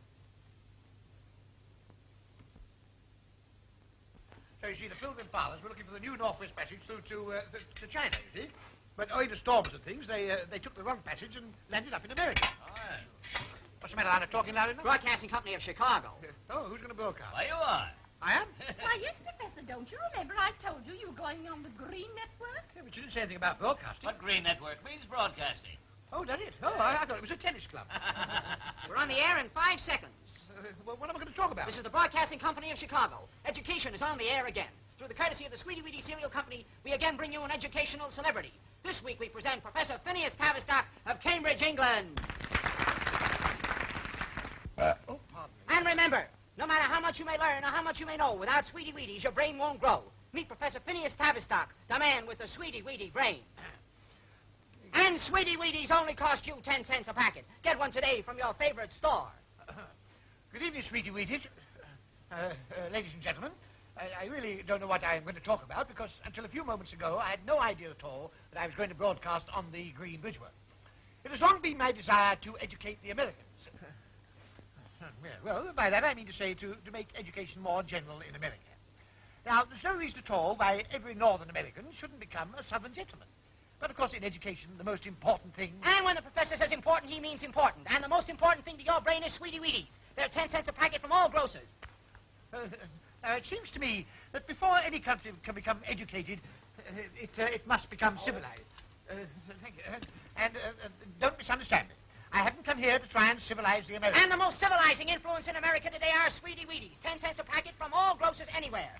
So you see, the Pilgrim Fathers were looking for the new Northwest Passage through to China, you see. But owing to storms and things, they took the wrong passage and landed up in America. What's the matter, Anna? Talking loud enough? Broadcasting Company of Chicago. Oh, who's going to broadcast? Why, you are. I am? Why, yes, Professor, don't you remember I told you you were going on the Green Network? Yeah, but you didn't say anything about broadcasting. What Green Network means broadcasting. Oh, does it? Oh, I thought it was a tennis club. We're on the air in 5 seconds. Well, what am I going to talk about? This is the Broadcasting Company of Chicago. Education is on the air again. Through the courtesy of the Sweetie Weedy Cereal Company, we again bring you an educational celebrity. This week we present Professor Phineas Tavistock of Cambridge, England. Oh, pardon me. And remember, no matter how much you may learn or how much you may know, without Sweetie Weedies, your brain won't grow. Meet Professor Phineas Tavistock, the man with the Sweetie Weedy brain. And Sweetie Weedies only cost you 10 cents a packet. Get one today from your favorite store. Good evening, Sweetie Weedies. Ladies and gentlemen, I really don't know what I'm going to talk about because until a few moments ago I had no idea at all that I was going to broadcast on the Green Bridgework. It has long been my desire to educate the Americans. Well, by that I mean to say to make education more general in America. Now, there's no reason at all why every Northern American shouldn't become a Southern gentleman. But, of course, in education, the most important thing... And when the professor says important, he means important. And the most important thing to your brain is Sweetie Weedies. They're 10 cents a packet from all grocers. It seems to me that before any country can become educated, it must become civilized. Thank you. And don't misunderstand me. I haven't come here to try and civilize the Americans. And the most civilizing influence in America today are Sweetie Weedies. 10 cents a packet from all grocers anywhere.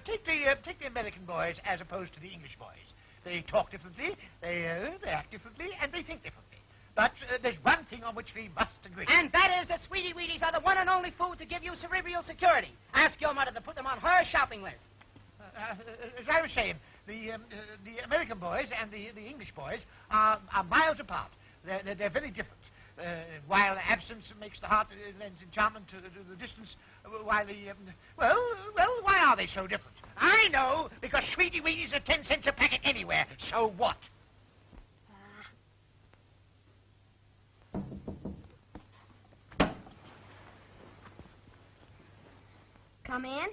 Take the American boys as opposed to the English boys. They talk differently, they act differently, and they think differently. But there's one thing on which we must agree. And that is that Sweetie Weedies are the one and only food to give you cerebral security. Ask your mother to put them on her shopping list. As I was saying, the American boys and the English boys are miles apart. They're very different. While absence makes the heart lends enchantment to the distance, while why are they so different? I know, because Sweetie Weedies are 10 cents a packet anywhere. So what? Come in.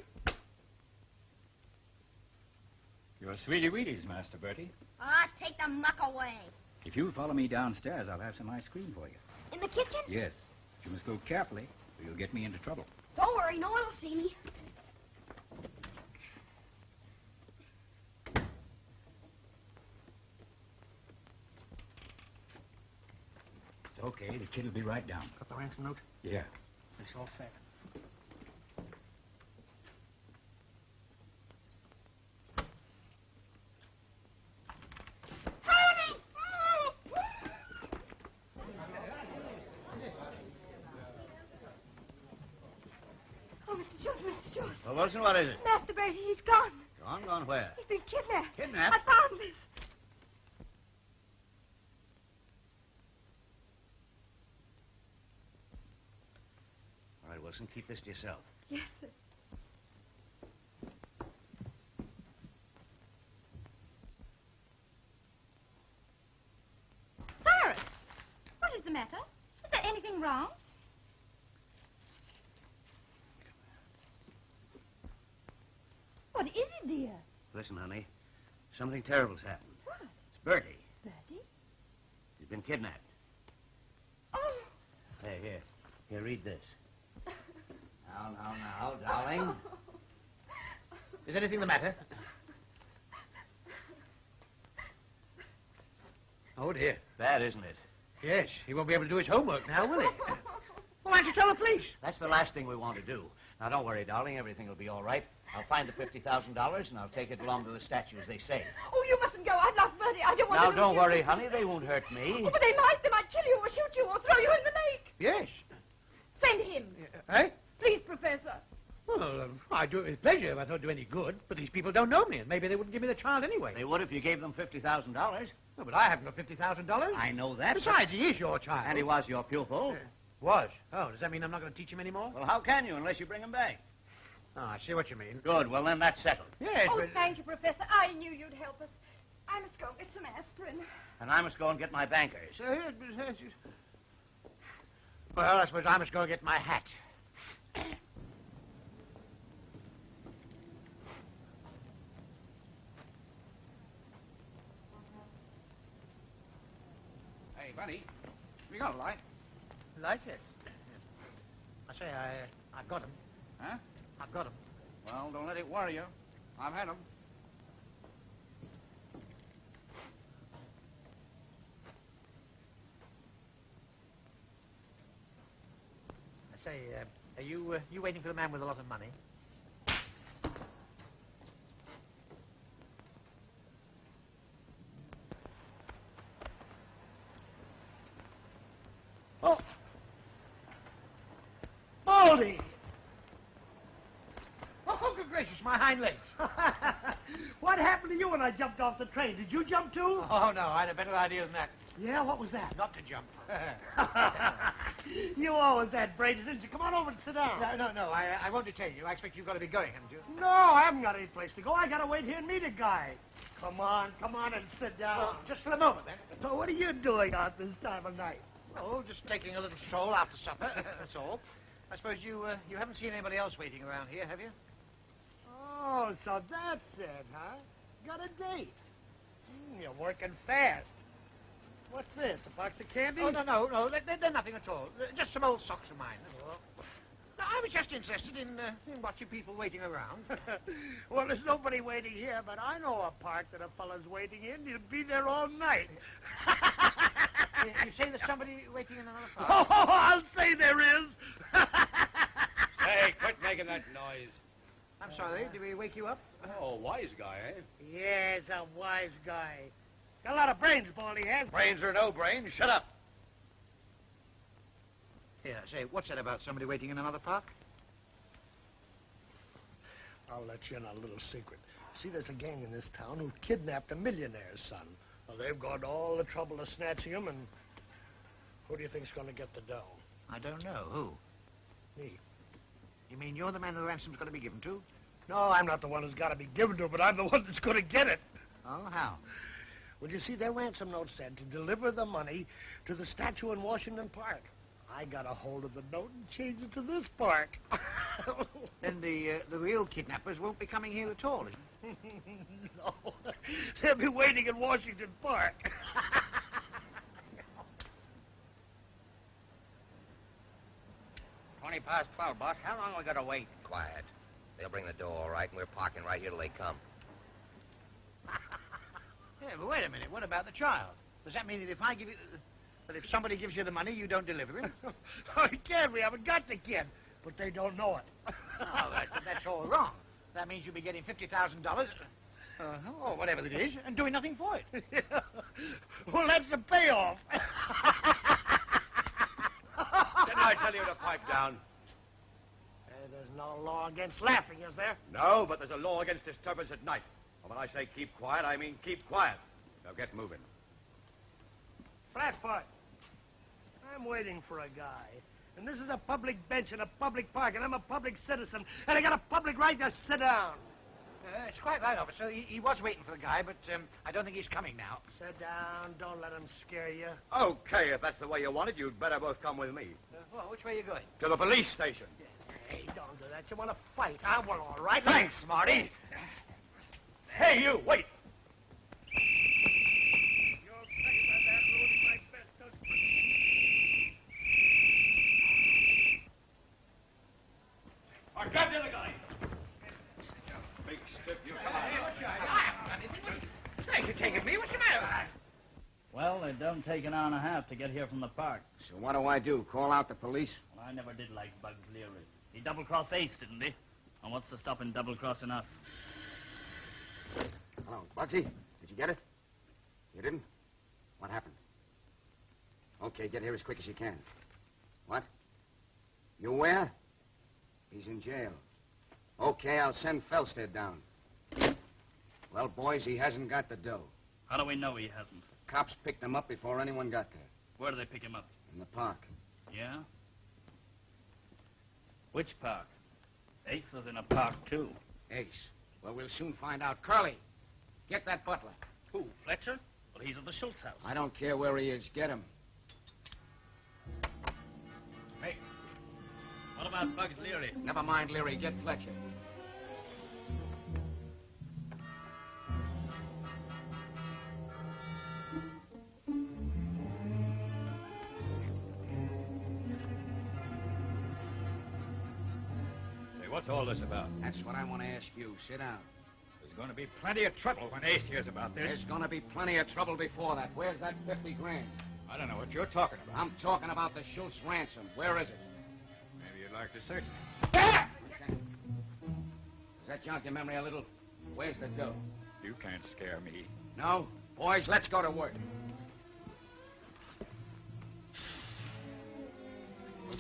Your Sweetie Weedies, Master Bertie. Ah, take the muck away. If you follow me downstairs, I'll have some ice cream for you. In the kitchen? Yes. But you must go carefully, or you'll get me into trouble. Don't worry, no one will see me. It's okay. The kid will be right down. Got the ransom note? Yeah. It's all set. Oh, Mr. Schultz, Mr. Schultz. Well, Wilson, what is it? Master Bertie, he's gone. Gone where? He's been kidnapped. Kidnapped? I found this. All right, Wilson, keep this to yourself. Yes, sir. Cyrus, what is the matter? Is there anything wrong? What is it, dear? Listen, honey. Something terrible's happened. What? It's Bertie. Bertie? He's been kidnapped. Hey, here, read this. Now, darling. Is anything the matter? Oh, dear. Bad, isn't it? Yes, he won't be able to do his homework now, will he? Well, why don't you tell the police? That's the last thing we want to do. Now, don't worry, darling. Everything will be all right. I'll find the $50,000, and I'll take it along to the statue, as they say. Oh, you mustn't go. I've lost Bertie. I don't want Now, to lose don't you. worry, honey. They won't hurt me. Oh, but they might. They might kill you or shoot you or throw you in the lake. Yes. Send him. Eh? Please, Professor. Well, I'd do it with pleasure if I thought it'd do any good, but these people don't know me, and maybe they wouldn't give me the child anyway. They would if you gave them $50,000. No, but I haven't got $50,000. I know that. Besides, he is your child. And he was your pupil. Was? Oh, does that mean I'm not going to teach him anymore? Well, how can you unless you bring him back? Oh, I see what you mean. Good. Well, then that's settled. Yes, Oh, but... thank you, Professor. I knew you'd help us. I must go get some aspirin. And I must go and get my bankers. Well, I suppose I must go and get my hat. Hey, buddy. We got a light. Light, yes. I say, I've got him. Huh? I've got him. Well, don't let it worry you. I've had 'em. I say, are you waiting for the man with a lot of money? Oh! Baldy! Oh, good gracious, my hind legs. What happened to you when I jumped off the train? Did you jump too? Oh, no, I had a better idea than that. Yeah, what was that? Not to jump. You always had brains, didn't you? Come on over and sit down. No, I won't detain you. I expect you've got to be going, haven't you? No, I haven't got any place to go. I gotta wait here and meet a guy. Come on and sit down. Well, just for a moment, then. So what are you doing out this time of night? Oh, just taking a little stroll after supper, that's all. I suppose you haven't seen anybody else waiting around here, have you? Oh, so that's it, huh? Got a date. You're working fast. What's this, a box of candy? Oh, no, they're nothing at all. Just some old socks of mine, that's all. No, I was just interested in watching people waiting around. Well, there's nobody waiting here, but I know a park that a fella's waiting in. You'd be there all night. You say there's somebody waiting in another park? Oh, I'll say there is. Hey, quit making that noise. I'm sorry, did we wake you up? Oh, wise guy, eh? Yes, a wise guy. Got a lot of brains, Baldy has. Brains or no brains, shut up. Yeah, say, what's that about somebody waiting in another park? I'll let you in on a little secret. See, there's a gang in this town who kidnapped a millionaire's son. Well, they've gone to all the trouble of snatching him, and who do you think's going to get the dough? I don't know. Who? Me. You mean you're the man the ransom's going to be given to? No, I'm not the one who's got to be given to, but I'm the one that's going to get it. Oh, how? Well, you see, their ransom note said to deliver the money to the statue in Washington Park. I got a hold of the note and changed it to this park. Then the real kidnappers won't be coming here at all. No, they'll be waiting in Washington Park. 12, boss. How long we got to wait? Quiet. They'll bring the dough all right, and we're parking right here till they come. Yeah, but wait a minute. What about the child? Does that mean that if I give you... That if somebody gives you the money, you don't deliver him? Oh, we can't. We haven't got the kid. But they don't know it. Oh, that's all wrong. That means you'll be getting $50,000, or whatever it is, and doing nothing for it. Well, that's the payoff. Didn't I tell you to pipe down? There's no law against laughing, is there? No, but there's a law against disturbance at night. And when I say keep quiet, I mean keep quiet. Now get moving. Flatfoot. I'm waiting for a guy. And this is a public bench in a public park, and I'm a public citizen, and I got a public right to sit down. It's quite right, officer. He was waiting for the guy, but I don't think he's coming now. Sit down. Don't let him scare you. Okay, if that's the way you want it, you'd better both come with me. Well, which way are you going? To the police station. Hey, don't do that. You want to fight, huh? Well, all right. Thanks, Marty. Hey, you, wait. Your favor, that ruined my best. Or grab the other guy. Big stiff, you come on. Hey, you're taking me. What's the matter? Well, it don't take an hour and a half to get here from the park. So what do I do? Call out the police? Well, I never did like Bugs Leary. He double-crossed Ace, didn't he? And what's to stop him double-crossing us? Hello, Bugsy. Did you get it? You didn't? What happened? Okay, get here as quick as you can. What? You where? He's in jail. Okay, I'll send Felstead down. Well, boys, he hasn't got the dough. How do we know he hasn't? Cops picked him up before anyone got there. Where do they pick him up? In the park. Yeah? Which park? Ace was in a park, too. Ace. Well, we'll soon find out. Curly, get that butler. Who, Fletcher? Well, he's at the Schultz house. I don't care where he is. Get him. Hey, what about Bugs Leary? Never mind Leary. Get Fletcher. Say, what's all this about? That's what I want to ask you. Sit down. There's going to be plenty of trouble when Ace hears about this. There's going to be plenty of trouble before that. Where's that 50 grand? I don't know what you're talking about. I'm talking about the Schultz ransom. Where is it? Maybe you'd like to search me. Ah! Does that jog your memory a little? Where's the dough? You can't scare me. No? Boys, let's go to work.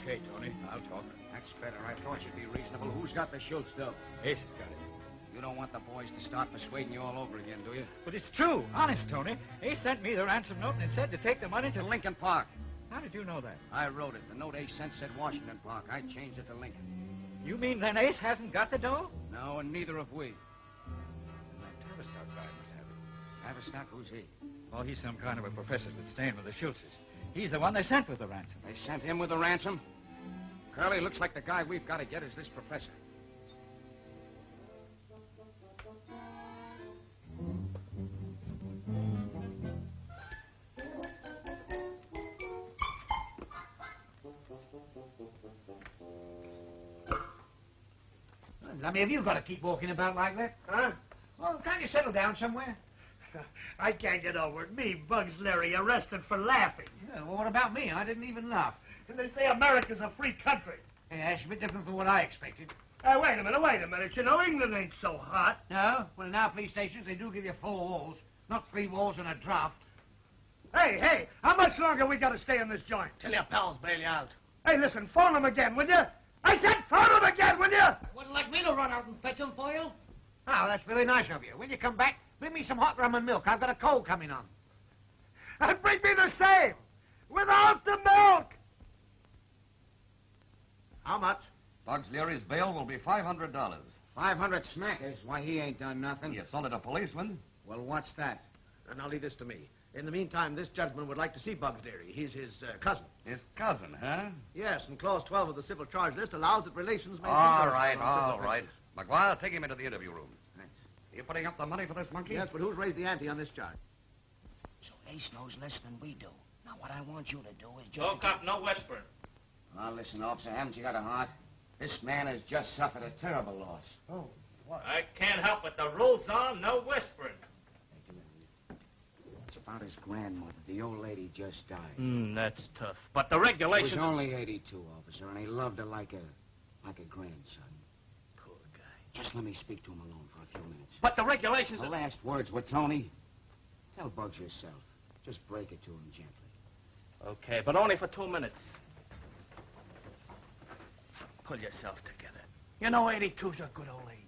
Okay, Tony, I'll talk. That's better. I thought you'd be reasonable. Who's got the Schultz dough? Ace has got it. You don't want the boys to start persuading you all over again, do you? But it's true. Honest, Tony. Ace sent me the ransom note and it said to take the money to... Lincoln Park. How did you know that? I wrote it. The note Ace sent said Washington Park. I changed it to Lincoln. You mean then Ace hasn't got the dough? No, and neither have we. That Tavistock guy must have it. Tavistock? Who's he? Oh, he's some kind of a professor that's staying with the Schultzes. He's the one they sent with the ransom. They sent him with the ransom? Curly, looks like the guy we've got to get is this professor. Lummy, have you got to keep walking about like that? Huh? Well, can't you settle down somewhere? I can't get over it. Me, Bugs Leary, arrested for laughing. Yeah, well, what about me? I didn't even laugh. And they say America's a free country. Hey, that's a bit different from what I expected. Wait a minute. You know, England ain't so hot. No? Well, in our police stations, they do give you 4 walls, not 3 walls and a draft. Hey, how much longer we got to stay in this joint? Till your pals bail you out. Hey, listen, phone him again, will you? I said phone him again, will you? Wouldn't like me to run out and fetch them for you. Oh, that's really nice of you. When you come back, bring me some hot rum and milk. I've got a cold coming on. And bring me the same, without the milk. How much? Bugs Leary's bail will be $500. 500 smackers? Why, he ain't done nothing. He assaulted a policeman. Well, what's that? Now leave this to me. In the meantime, this gentleman would like to see Bugs Leary. He's his cousin. His cousin, huh? Yes, and Clause 12 of the Civil Charge List allows that relations may... All right. McGuire, take him into the interview room. Thanks. You putting up the money for this monkey? Yes, but who's raised the ante on this charge? So Ace knows less than we do. Now, what I want you to do is just... No cop, no whispering. Well, listen, officer, haven't you got a heart? This man has just suffered a terrible loss. Oh, what? I can't help it. The rule's on, no whispering. It's about his grandmother. The old lady just died. That's tough. But the He was regulations... only 82, officer, and he loved her like a grandson. Poor guy. Just let me speak to him alone for a few minutes. But the regulations... The last words were, Tony, tell Bugs yourself. Just break it to him gently. Okay, but only for 2 minutes. Pull yourself together. You know 82's a good old age.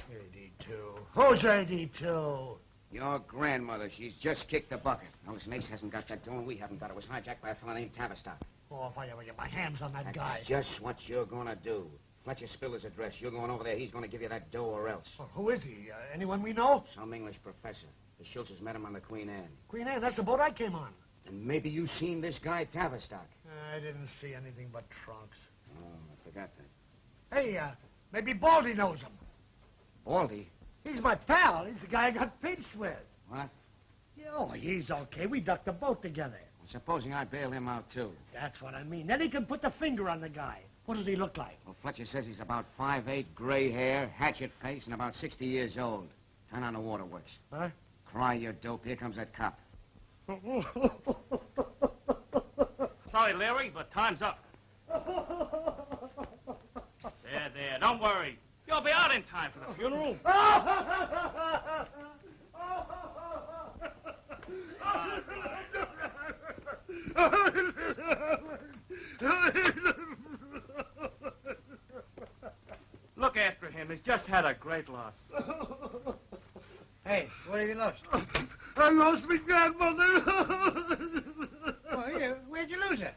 82. Who's 82? Your grandmother. She's just kicked the bucket. Now, listen, Ace hasn't got that doing. We haven't got it. It was hijacked by a fellow named Tavistock. Oh, if I ever get my hands on that That's guy. just what you're going to do. Fletcher spilled his address. You're going over there. He's going to give you that dough or else. Well, who is he? Anyone we know? Some English professor. The Schultzes met him on the Queen Anne. Queen Anne, that's the boat I came on. And maybe you've seen this guy, Tavistock. I didn't see anything but trunks. Oh, I forgot that. Hey, maybe Baldy knows him. Baldy? He's my pal. He's the guy I got pinched with. What? Yeah, oh, he's okay. We ducked the boat together. Supposing I bail him out, too. That's what I mean. Then he can put the finger on the guy. What does he look like? Well, Fletcher says he's about 5'8", gray hair, hatchet face, and about 60 years old. Turn on the waterworks. Huh? Cry, you dope. Here comes that cop. Sorry, Larry, but time's up. There. Don't worry. You'll be out in time for the funeral. Look after him. He's just had a great loss. Hey, what have you lost? I lost my grandmother. Oh, where'd you lose her?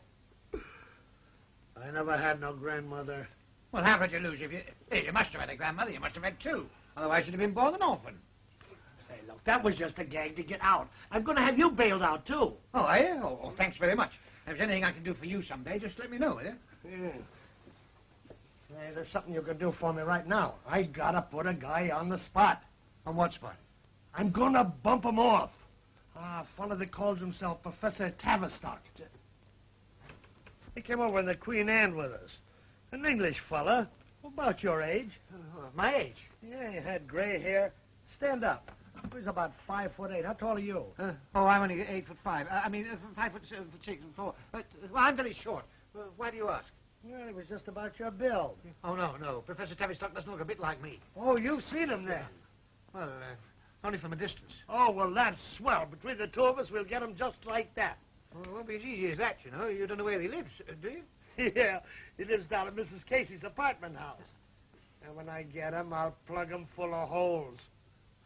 I never had no grandmother. Well, how could you lose if you... Hey, you must have had a grandmother. You must have had two. Otherwise, you'd have been born an orphan. Hey, look, that was just a gag to get out. I'm going to have you bailed out, too. Oh, are you? Oh, thanks very much. If there's anything I can do for you someday, just let me know, will you? Yeah. Hey, there's something you can do for me right now. I got to put a guy on the spot. On what spot? I'm going to bump him off. A fellow that calls himself Professor Tavistock. He came over in the Queen Anne with us. An English fella, about your age. My age? Yeah, he had gray hair. Stand up. He's about 5'8". How tall are you? Oh, I'm only 8'5". I mean, 5'6" and 4. Well, I'm very short. Why do you ask? Well, it was just about your build. Oh, no. Professor Tavistock doesn't look a bit like me. Oh, you've seen him then? Well, only from a distance. Oh, well, that's swell. Between the two of us, we'll get him just like that. Well, it won't be as easy as that, you know. You don't know where he lives, do you? Yeah, he lives down at Mrs. Casey's apartment house. And when I get him, I'll plug him full of holes.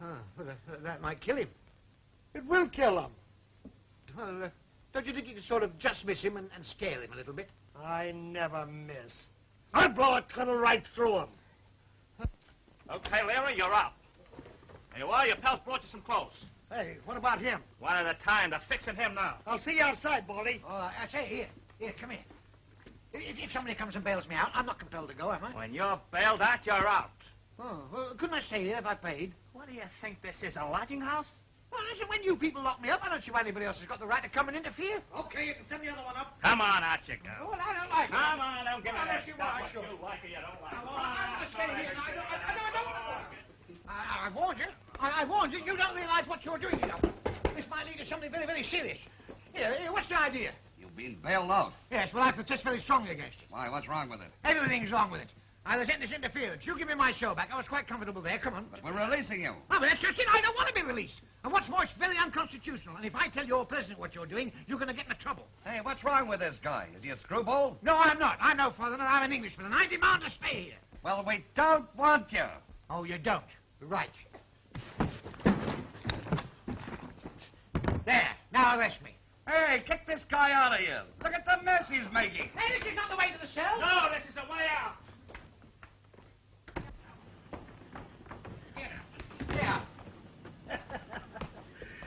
Well, that might kill him. It will kill him. Well, don't you think you can sort of just miss him and scare him a little bit? I never miss. I'll blow a tunnel right through him. Okay, Larry, you're out. Hey, well, your pals brought you some clothes. Hey, what about him? One at a time. They're fixing him now. I'll see you outside, Baldy. Oh, I say, here, come here. If somebody comes and bails me out, I'm not compelled to go, am I? When you're bailed out, you're out. Oh, well, couldn't I stay here if I paid? What do you think this is, a lodging house? Well, listen, when you people lock me up, I don't see why anybody else has got the right to come and interfere. Okay, you can send the other one up. Come on, out you go. Well, I don't like it. Come on, don't give me that Unless you stuff. want, What sure. you like or you don't like. I'm going to stay here. I don't want to. I warned you. I warned you. You don't realize what you're doing here. This might lead to something very, very serious. Here, what's the idea? You've been bailed out. Yes, well, I protest very strongly against it. Why, what's wrong with it? Everything's wrong with it. There's this interference. You give me my show back. I was quite comfortable there. Come on. But we're releasing you. No, but that's just it. I don't want to be released. And what's more, it's very unconstitutional. And if I tell your president what you're doing, you're going to get into trouble. Hey, what's wrong with this guy? Is he a screwball? No, I'm not. I'm no foreigner. I'm an Englishman, and I demand to stay here. Well, we don't want you. Oh, you don't? Right. There. Now arrest me. Hey, kick this guy out of here. Look at the mess he's making. Hey, this is not the way to the cell. No, this is the way out. Yeah.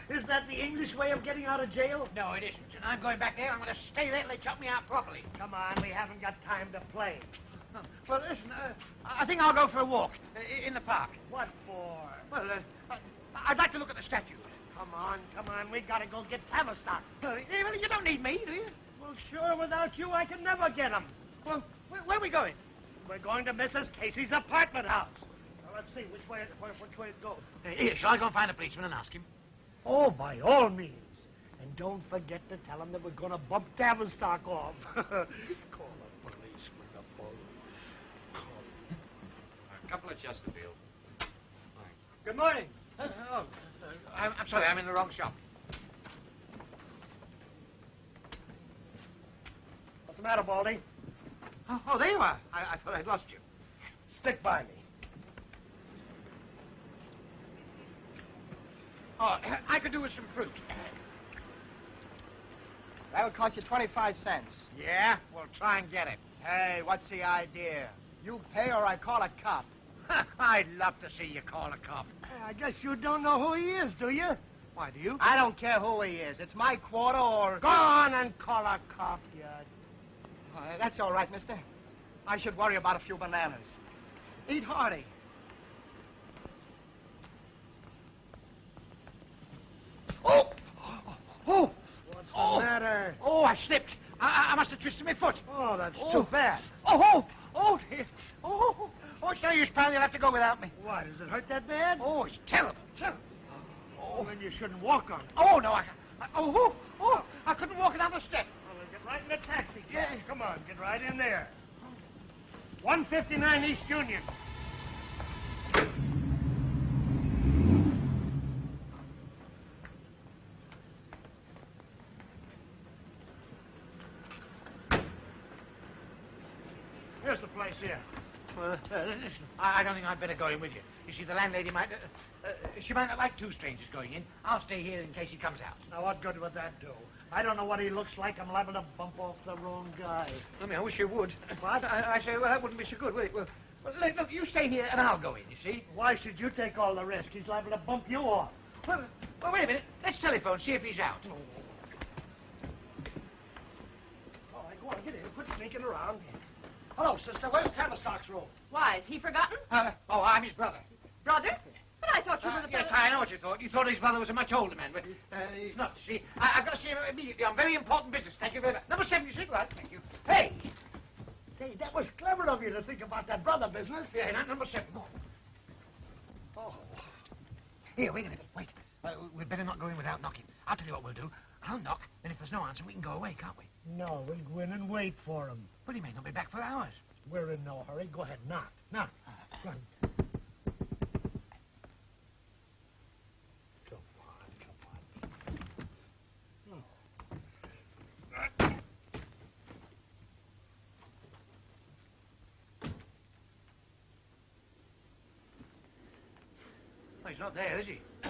Is that the English way of getting out of jail? No, it isn't. And I'm going back there. I'm going to stay there till they chop me out properly. Come on, we haven't got time to play. Well, listen, I think I'll go for a walk in the park. What for? Well, I'd like to look at the statues. Come on. We gotta go get Tavistock. Well, you don't need me, do you? Well, sure, without you, I can never get him. Well, where are we going? We're going to Mrs. Casey's apartment house. Now, let's see, which way it goes? Here, shall I go and find a policeman and ask him? Oh, by all means. And don't forget to tell him that we're going to bump Tavistock off. Call a policeman, a police. A couple of Chesterfield. Good morning. I'm sorry, I'm in the wrong shop. What's the matter, Baldy? Oh, there you are. I thought I'd lost you. Stick by me. Oh, I could do with some fruit. That'll cost you 25 cents. Yeah? Well, try and get it. Hey, what's the idea? You pay or I call a cop. I'd love to see you call a cop. I guess you don't know who he is, do you? Why, do you? I don't care who he is. It's my quarter or... Go on and call a cop, you... that's all right, mister. I should worry about a few bananas. Eat hearty. Oh! What's the matter? twisted my foot. Oh, that's Oh. too bad. It's no use, pal. You'll have to go without me. Why, does it hurt that bad? Oh, it's terrible. Oh, then you shouldn't walk on it. Oh, no, I couldn't walk down the step. Well, then get right in the taxi. Yeah. Come on, get right in there. 159 East Union. Here's the place here. Well, listen, I don't think I'd better go in with you. You see, the landlady might... she might not like two strangers going in. I'll stay here in case he comes out. Now, what good would that do? I don't know what he looks like. I'm liable to bump off the wrong guy. I mean, I wish you would. What? I say, well, that wouldn't be so good, would it? Well, look, you stay here and I'll go in, you see? Why should you take all the risk? He's liable to bump you off. Well, wait a minute. Let's telephone, see if he's out. All right, go on, get in. Quit sneaking around. Hello, sister. Where's Tavistock's room? Why, has he forgotten? I'm his brother. Brother? But I thought you were the Yes, fellow... I know what you thought. You thought his brother was a much older man, but he's not, you see. I've got to see him immediately on very important business. Thank you very much. Number 76, right? Thank you. Hey! Hey, that was clever of you to think about that brother business. Yeah, number 7. Oh. Here, wait a minute. Wait. We'd better not go in without knocking. I'll tell you what we'll do. I'll knock, and if there's no answer, we can go away, can't we? No, we'll go in and wait for him. But he may not be back for hours. We're in no hurry. Go ahead, knock. Knock. Go on. Come on. Oh, he's not there, is he? Oh,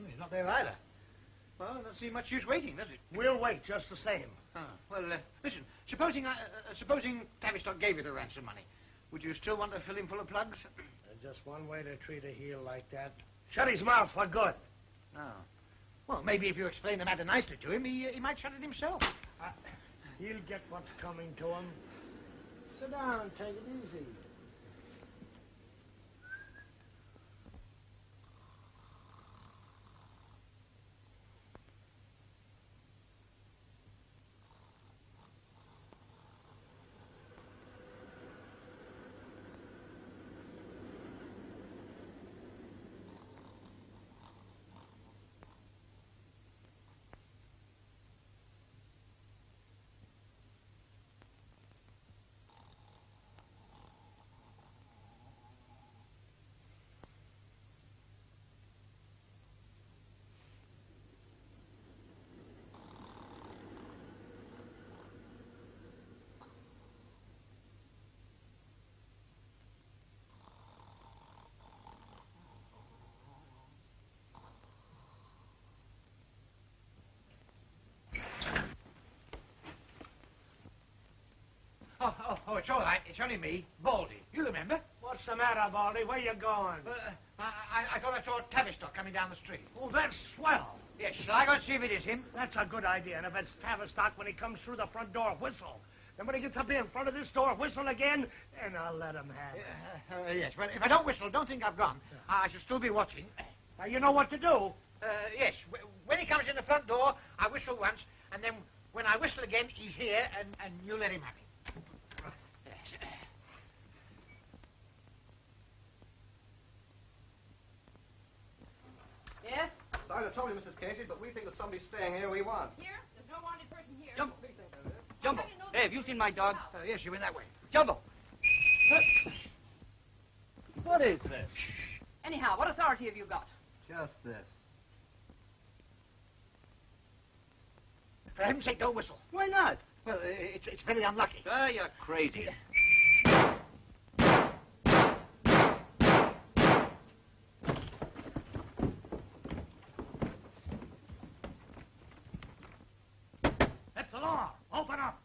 he's not there either. Well, it doesn't seem much use waiting, does it? We'll wait just the same. Well, listen, supposing Tavistock gave you the ransom money, would you still want to fill him full of plugs? Just one way to treat a heel like that. Shut his mouth for good. Oh. Well, maybe if you explain the matter nicely to him, he might shut it himself. He'll get what's coming to him. Sit down, take it easy. Oh, it's all right. It's only me, Baldy. You remember? What's the matter, Baldy? Where you going? I thought I saw Tavistock coming down the street. Oh, that's swell. Yes, shall I go and see if it is him? That's a good idea. And if it's Tavistock when he comes through the front door, whistle. Then when he gets up here in front of this door, whistle again, and I'll let him have it. Yes, well, if I don't whistle, don't think I've gone. I shall still be watching. Now, you know what to do. Yes, when he comes in the front door, I whistle once, and then when I whistle again, he's here, and you let him have it. Yes? Sorry to trouble you, Mrs. Casey, but we think there's somebody staying here we want. Here? There's no wanted person here. Jumbo. Jumbo. Hey, have you seen my dog? Yes, you went that way. Jumbo. What is this? Anyhow, what authority have you got? Just this. For heaven's sake, don't whistle. Why not? Well, it's very unlucky. Ah, you're crazy. That's the law. Open up.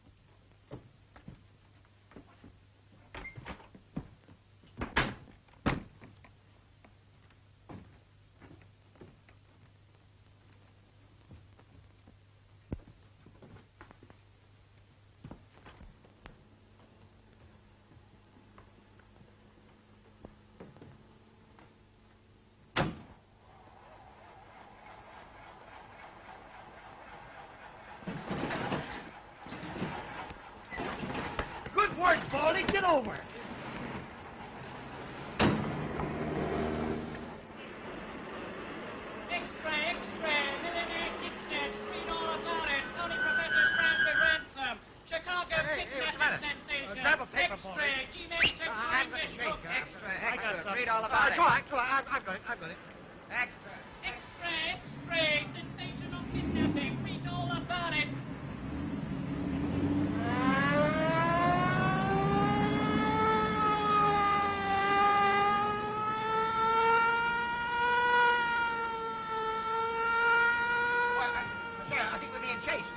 over. Extra, extra! Millionaire kidnapped. Read all about it. Tony Professor granted ransom. Chicago kidnapping sensation. Grab a paper extra. for me. G-Men sent I've got English the book. Extra, I got extra. read all about it. It's all right, it's all right. I've got it. Extra. Extra, extra! Sensational kidnapping. Read all about it. I think we're being chased.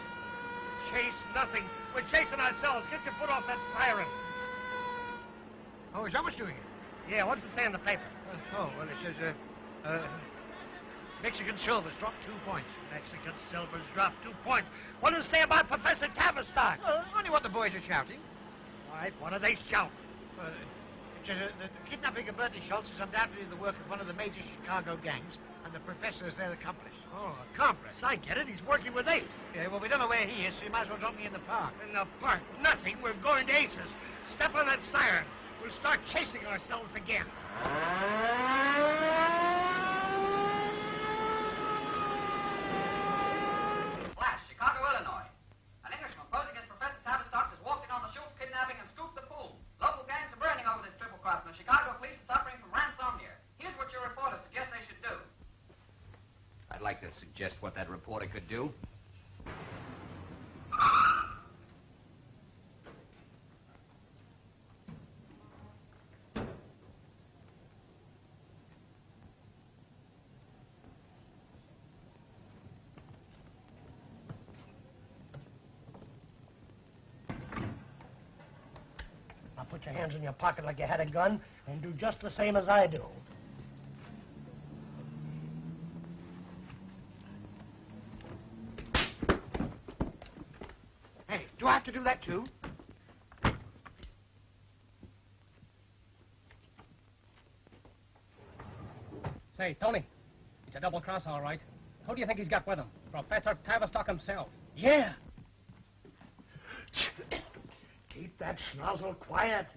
Chase nothing. We're chasing ourselves. Get your foot off that siren. Oh, is that what's doing it? Yeah, what's it say in the paper? Well, it says, Mexican silver's dropped 2 points. Mexican silver's dropped 2 points. What does it say about Professor Tavistock? Only what the boys are shouting. All right, what are they shouting? It says, the kidnapping of Bertie Schultz is undoubtedly the work of one of the major Chicago gangs, and the professor is their accomplice. Oh, accomplice. I get it. He's working with Ace. Yeah, well, we don't know where he is, so you might as well drop me in the park. In the park? Nothing. We're going to Ace's. Step on that siren. We'll start chasing ourselves again. Flash, Chicago, Illinois. An Englishman posing as Professor Tavistock has walked in on the Schultz kidnapping and scooped the pool. Local gangs are burning over this triple cross, and the Chicago police are suffering from ransomnia. Here's what your reporter suggests they should do. I'd like to suggest what that reporter could do. Now put your hands in your pocket like you had a gun and do just the same as I do. Hey, do I have to do that, too? Say, Tony, it's a double cross, all right. Who do you think he's got with him? Professor Tavistock himself. Yeah. Keep that schnozzle quiet.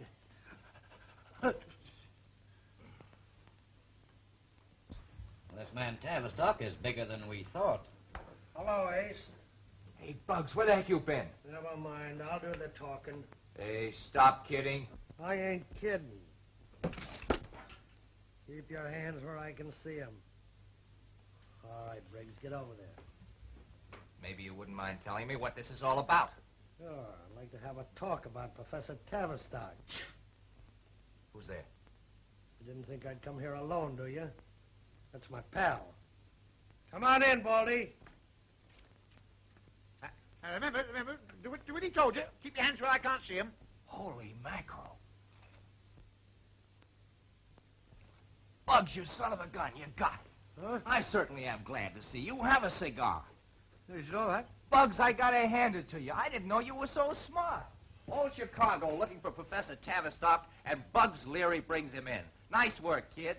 This man Tavistock is bigger than we thought. Hello, Ace. Hey, Bugs, where the heck you been? Never mind. I'll do the talking. Hey, stop kidding. I ain't kidding. Keep your hands where I can see 'em. All right, Briggs, get over there. Maybe you wouldn't mind telling me what this is all about. Sure, I'd like to have a talk about Professor Tavistock. Who's there? You didn't think I'd come here alone, do you? That's my pal. Come on in, Baldy. Remember, do what he told you. Keep your hands where I can't see him. Holy mackerel. Bugs, you son of a gun, you got it. Huh? I certainly am glad to see you. Have a cigar. Is it all right? Bugs, I gotta hand it to you. I didn't know you were so smart. All Chicago looking for Professor Tavistock, and Bugs Leary brings him in. Nice work, kid.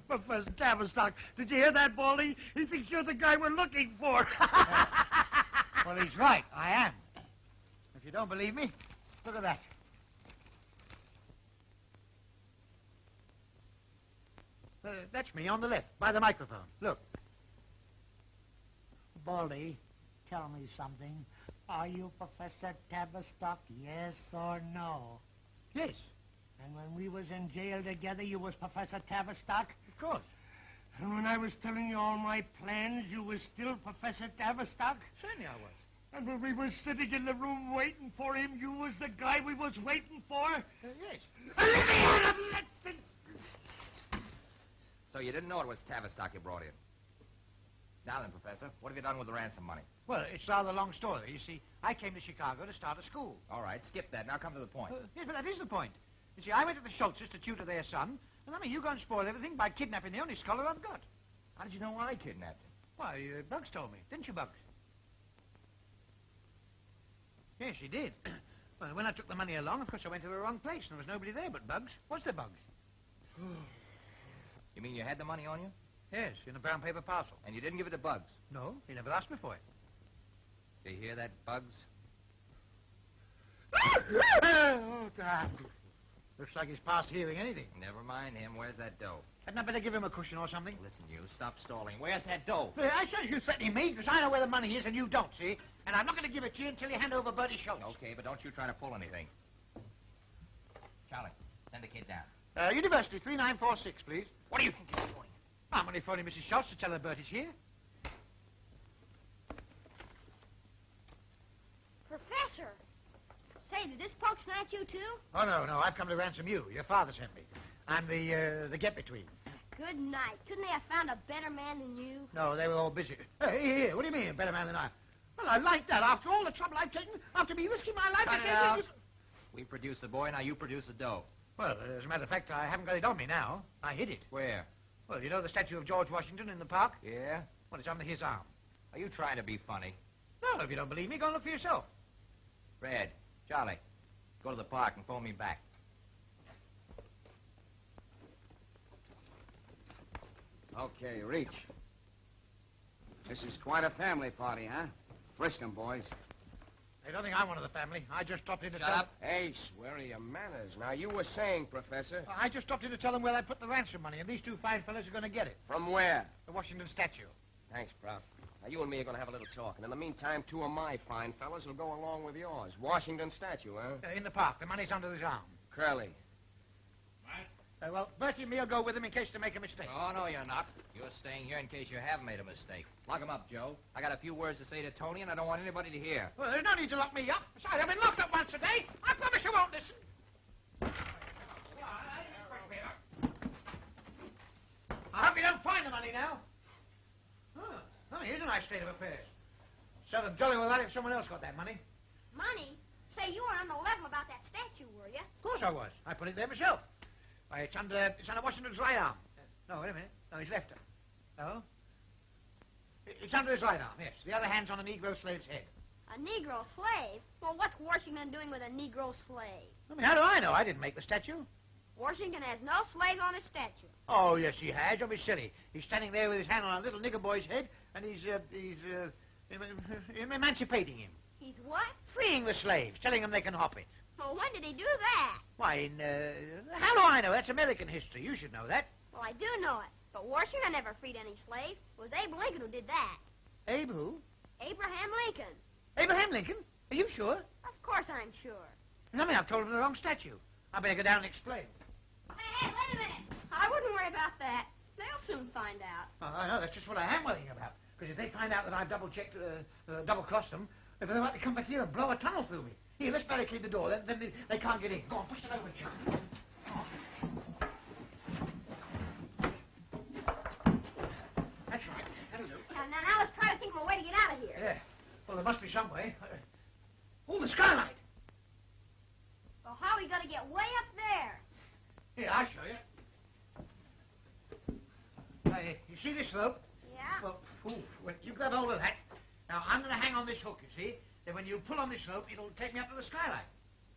Professor Tavistock, did you hear that, Baldy? He thinks you're the guy we're looking for. Well, he's right. I am. If you don't believe me, look at that. That's me on the left, by the microphone. Look. Baldy, tell me something. Are you Professor Tavistock, yes or no? Yes. And when we was in jail together, you was Professor Tavistock? Of course. And when I was telling you all my plans, you was still Professor Tavistock? Certainly I was. And when we was sitting in the room waiting for him, you was the guy we was waiting for? Yes. So you didn't know it was Tavistock you brought in. Now then, Professor, what have you done with the ransom money? Well, it's rather a long story. You see, I came to Chicago to start a school. All right, skip that. Now come to the point. Yes, but that is the point. You see, I went to the Schultzes to tutor their son, and I mean, you go and spoil everything by kidnapping the only scholar I've got. How did you know I kidnapped him? Why, Bugs told me. Didn't you, Bugs? Yes, he did. Well, when I took the money along, of course, I went to the wrong place, and there was nobody there but Bugs. Was there, Bugs? You mean you had the money on you? Yes, in a brown paper parcel. And you didn't give it to Bugs? No, he never asked me for it. Do you hear that, Bugs? Oh, God. Looks like he's past hearing anything. Never mind him. Where's that dough? Hadn't I better give him a cushion or something? Listen, you, stop stalling. Where's that dough? I said you threatening me because I know where the money is and you don't, see? And I'm not going to give it to you until you hand over Bertie Schultz. Okay, but don't you try to pull anything. Charlie, send the kid down. University 3946, please. What do you think you're doing? I'm only phoning Mrs. Schultz to tell her Bertie's here. Professor! Say, did this punk snatch you, too? Oh, no, I've come to ransom you. Your father sent me. I'm the get-between. Good night. Couldn't they have found a better man than you? No, they were all busy. Hey, here, what do you mean, a better man than I? Well, I like that. After all the trouble I've taken, after me risking my life... Cut it out. We produce the boy, now you produce the dough. Well, as a matter of fact, I haven't got it on me now. I hid it. Where? Well, you know the statue of George Washington in the park? Yeah? Well, it's under his arm. Are you trying to be funny? No, if you don't believe me, go and look for yourself. Red, Charlie, go to the park and phone me back. Okay, reach. This is quite a family party, huh? Frisk 'em, boys. They don't think I'm one of the family. I just stopped in to Shut tell up. Hey, swear your manners. Now, you were saying, Professor. I just stopped in to tell them where I put the ransom money, and these two fine fellas are going to get it. From where? The Washington statue. Thanks, Prof. Now, you and me are going to have a little talk. And in the meantime, two of my fine fellas will go along with yours. Washington statue, huh? In the park. The money's under his arm. Curly. Well, Bertie and me will go with him in case they make a mistake. Oh, no, you're not. You're staying here in case you have made a mistake. Lock him up, Joe. I got a few words to say to Tony, and I don't want anybody to hear. Well, there's no need to lock me up. Besides, I've been locked up once a day. I promise you won't listen. I hope you don't find the money now. Oh, here's a nice state of affairs. Seldom jolly well that if someone else got that money. Money? Say, you weren't on the level about that statue, were you? Of course I was. I put it there myself. Why, it's under Washington's right arm. No, wait a minute. No, his left arm. Oh? It's under his right arm, yes. The other hand's on a Negro slave's head. A Negro slave? Well, what's Washington doing with a Negro slave? I mean, how do I know? I didn't make the statue. Washington has no slaves on his statue. Oh, yes, he has. Don't be silly. He's standing there with his hand on a little nigger boy's head, and he's emancipating him. He's what? Freeing the slaves, telling them they can hop it. Well, when did he do that? Why, how do I know? That's American history. You should know that. Well, I do know it. But Washington never freed any slaves. It was Abe Lincoln who did that. Abe who? Abraham Lincoln. Abraham Lincoln? Are you sure? Of course I'm sure. I mean, I've told him the wrong statue. I better go down and explain. Hey, wait a minute. I wouldn't worry about that. They'll soon find out. Oh, I know. That's just what I am worrying about. Because if they find out that I've double-checked, double-crossed them, they'll like to come back here and blow a tunnel through me. Here, let's barricade the door. Then they can't get in. Go on, push it over, John. That's right. That'll do. Now let's try to think of a way to get out of here. Yeah. Well, there must be some way. Oh, the skylight. Well, how are we going to get way up there? Here, I'll show you. You see this rope? Yeah. Well, you grab hold of that. Now, I'm going to hang on this hook, you see? Then when you pull on this rope, it'll take me up to the skylight.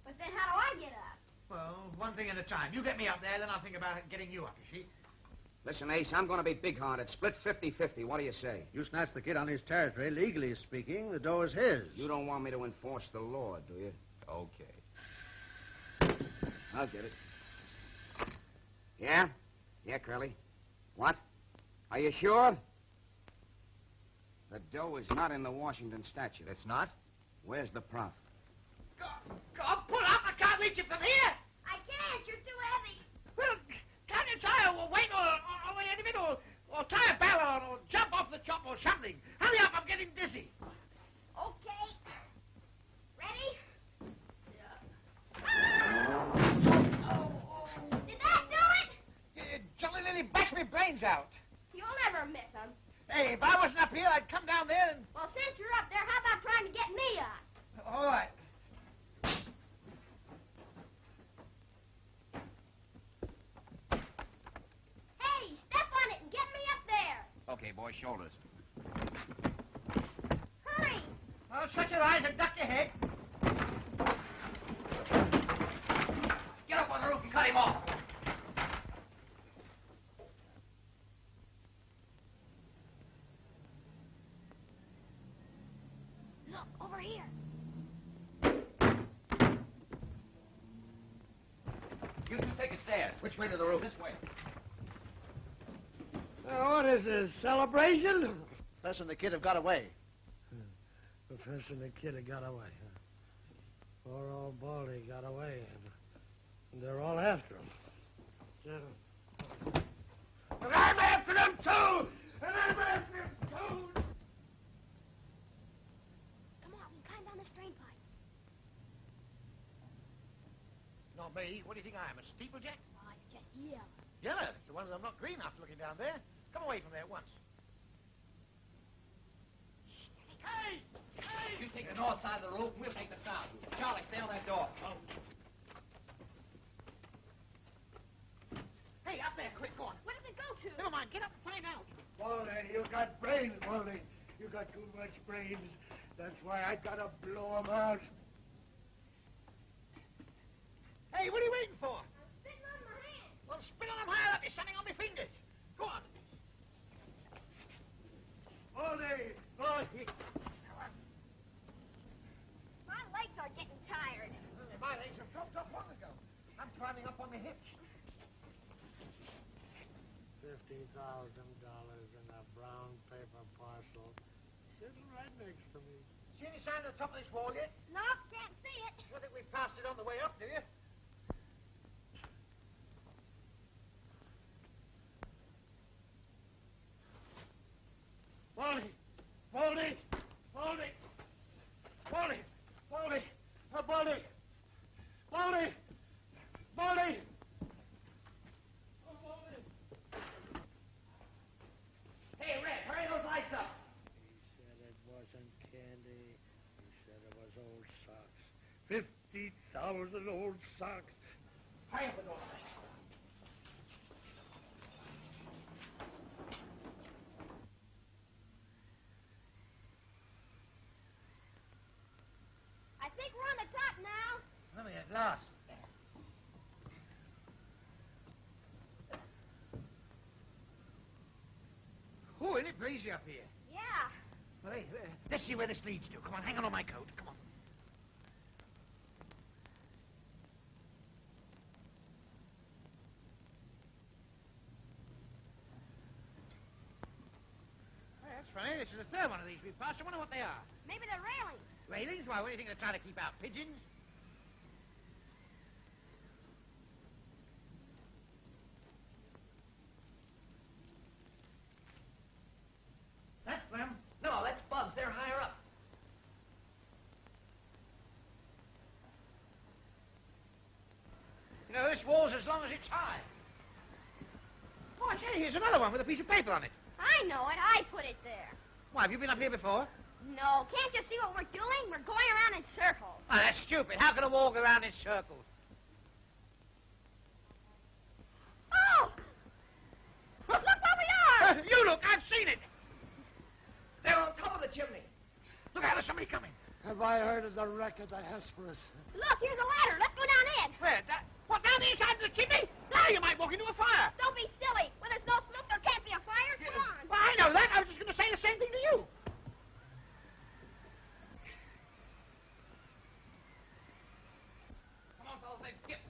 But then how do I get up? Well, one thing at a time. You get me up there, then I'll think about getting you up, you see? Listen, Ace, I'm going to be big-hearted. Split 50-50. What do you say? You snatched the kid on his territory. Legally speaking, the dough is his. You don't want me to enforce the law, do you? Okay. I'll get it. Yeah? Yeah, Curly. What? Are you sure? The dough is not in the Washington statue. It's not? Where's the prof? Go, pull up. I can't reach it from here. I can't. You're too heavy. Well, can't you tie a weight or the end of it, or tie a barrel or jump off the chop or something? Hurry up. I'm getting dizzy. Okay. Ready? Did that do it? Jolly Lily bashed my brains out. You'll never miss them. Hey, if I wasn't up here, I'd come down there and... Well, since you're up there, how about trying to get me up? All right. Hey, step on it and get me up there. Okay, boy, shoulders. Hurry. Well, shut your eyes and duck your head. Get up on the roof and cut him off. Look, over here. You two take the stairs. Which way to the roof? This way. What is this, celebration? Professor and the kid have got away. Professor and the kid have got away. Poor old Baldy got away. And they're all after him. And I'm after him, too! And I'm after him, too! Come on, we can climb down this drain pipe. Not me. What do you think I am, a steeplejack? Oh, it's just yellow. Yellow. It's the ones I'm not green after looking down there. Come away from there at once. Hey! Hey! You take the north side of the roof, and we'll take the south. Charlie, stay on that door. Hey, up there, quick, go on. Where does it go to? Never mind, get up and find out. Baldy, you got brains, Baldy. You got too much brains. That's why I gotta blow 'em out. Hey, what are you waiting for? I'm spitting on my hand. Well, spit on them higher up. There's something on my fingers. Go on. Baldy, Baldy. My legs are getting tired. My legs have dropped off long ago. I'm climbing up on the hips. $50,000 in a brown paper parcel sitting right next to me. See any sign of the top of this wall yet? Nope, can't see it. You don't think we've passed it on the way up, do you? Baldy! Baldy! Baldy! Baldy! Baldy! Baldy! Baldy! Baldy! Hey, Red, hurry those lights up. He said it wasn't candy. He said it was old socks. 50,000 old socks. Hurry up with those things. I think we're on the top now. Let me at last. Oh, isn't it breezy up here? Yeah. Well, hey, let's see where this leads to. Come on, hang on my coat. Come on. Hey, that's funny. This is the third one of these we've passed. I wonder what they are. Maybe they're railings. Railings? Why, what do you think they're trying to keep out? Pigeons? That's them. No, that's bugs. They're higher up. You know, this wall's as long as it's high. Oh, I say, here's another one with a piece of paper on it. I know it. I put it there. Why, have you been up here before? No, can't you see what we're doing? We're going around in circles. Oh, that's stupid. How can a wall go around in circles? Oh! Look where we are! You look, I've seen it. They're on top of the chimney. Look out, there's somebody coming. Have I heard of the wreck of the Hesperus? Look, here's a ladder. Let's go down it. Where? What, down the inside of the chimney? Now you might walk into a fire. Don't be silly. When there's no smoke, there can't be a fire. Come on. Well, I know that. I was just going to say the same thing to you. Come on, fellas, let's skip.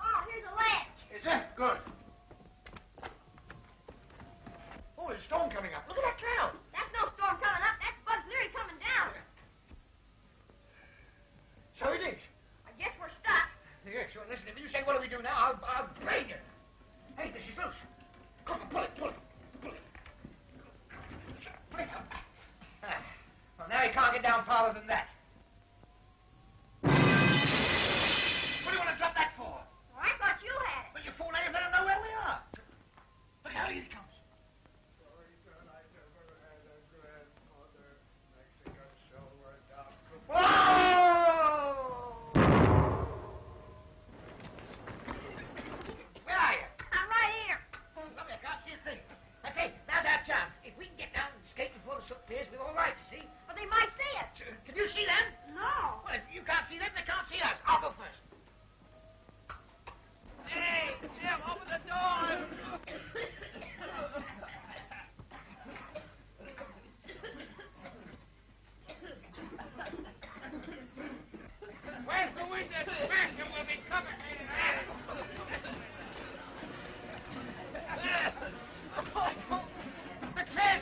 Oh, here's a ledge. Is there? Good. Oh, there's a storm coming up. Look at that cloud. That's no storm coming up. That's Bugs Leary coming down. So it is. I guess we're stuck. Yeah, sure. Listen, if you say what do we do now, I'll brain you. Hey, this is loose. Come on, pull it, pull it. Pull it. Pull it out. Well, now you can't get down farther than that. What do you want to drop that for? Well, I thought you had it. Well, you fool, now you better know where we are. Look how he comes. Where are you? I'm right here. Lovely, I can't see a thing. That's it. Now's our chance. If we can get down and skate before the soot clears, we're all right, you see? But they might see us. Can you see Master will be covered. The kid!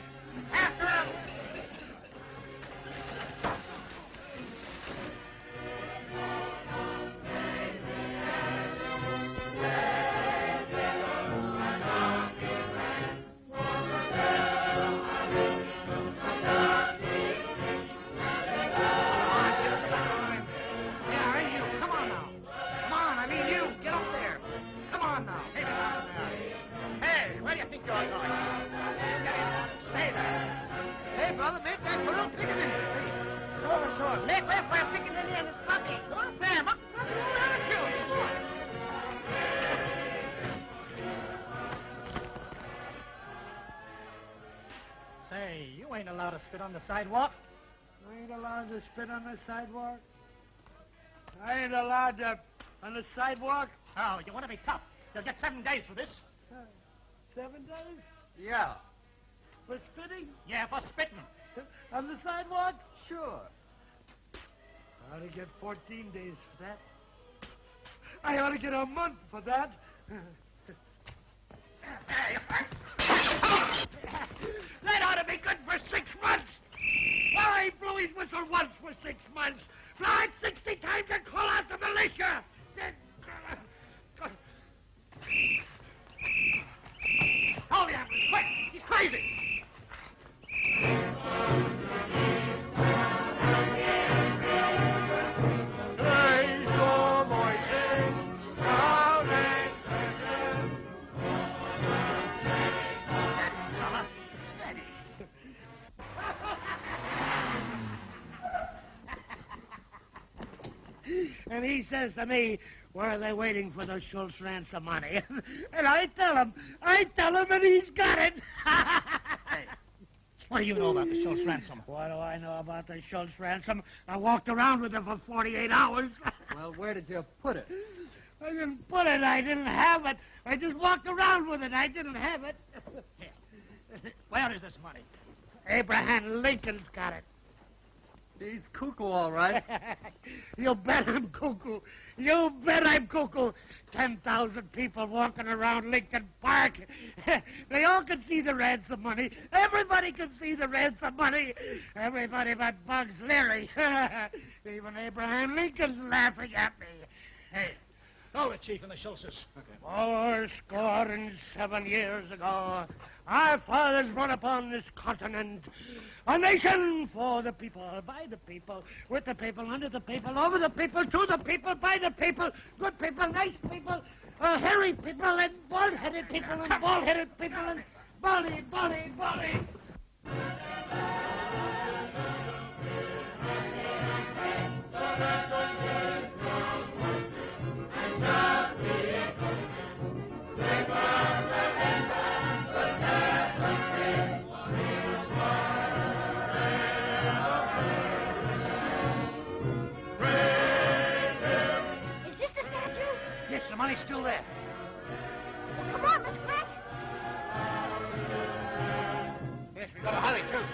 After him! Say, you ain't allowed to spit on the sidewalk. I ain't allowed to spit on the sidewalk. I ain't allowed to on the sidewalk. Oh, you want to be tough. You'll get 7 days for this. 7 days? Yeah. For spitting? Yeah, for spitting. On the sidewalk? Sure. I ought to get 14 days for that. I ought to get a month for that. That ought to be good for 6 months. Why, I blew his whistle once for 6 months. Blow it 60 times and call out the militia. Hold him! Quick! He's crazy! And he says to me, where are they waiting for the Schultz ransom money? And I tell him, and he's got it. Hey, what do you know about the Schultz ransom? What do I know about the Schultz ransom? I walked around with it for 48 hours. Well, where did you put it? I didn't put it. I didn't have it. I just walked around with it. I didn't have it. Where is this money? Abraham Lincoln's got it. He's cuckoo, all right. You bet I'm cuckoo. You bet I'm cuckoo. 10,000 people walking around Lincoln Park. They all can see the ransom money. Everybody can see the ransom money. Everybody but Bugs Leary. Even Abraham Lincoln's laughing at me. Hey, hold it, Chief, and the Schultzes. Okay. 77 years ago, our fathers brought upon this continent a nation for the people, by the people, with the people, under the people, over the people, to the people, by the people, good people, nice people, hairy people, and bald-headed people, and bald-headed people, and baldy. Yes, the money's still there. Well, come on, Miss Grant. Yes, we gotta hurry, too.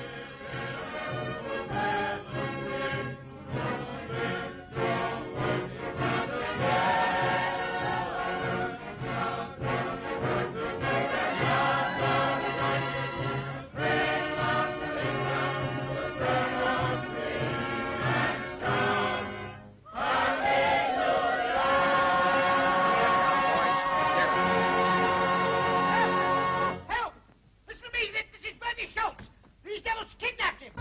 Help! Listen to me. This is Bernie Schultz. These devils kidnapped him.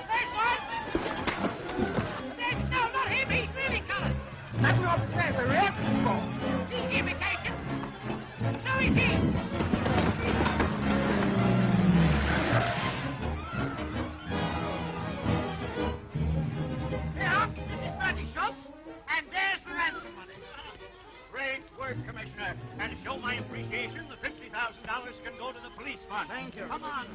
There's one. No, not him. He's really colored. That's what I'm saying. We're reacting for. He's imitation. So is he. Here, this is Bernie Schultz, and there's the ransom money. Great work, Commissioner. And to show my appreciation, the $50,000 can go to the police fund. Thank you. Come on.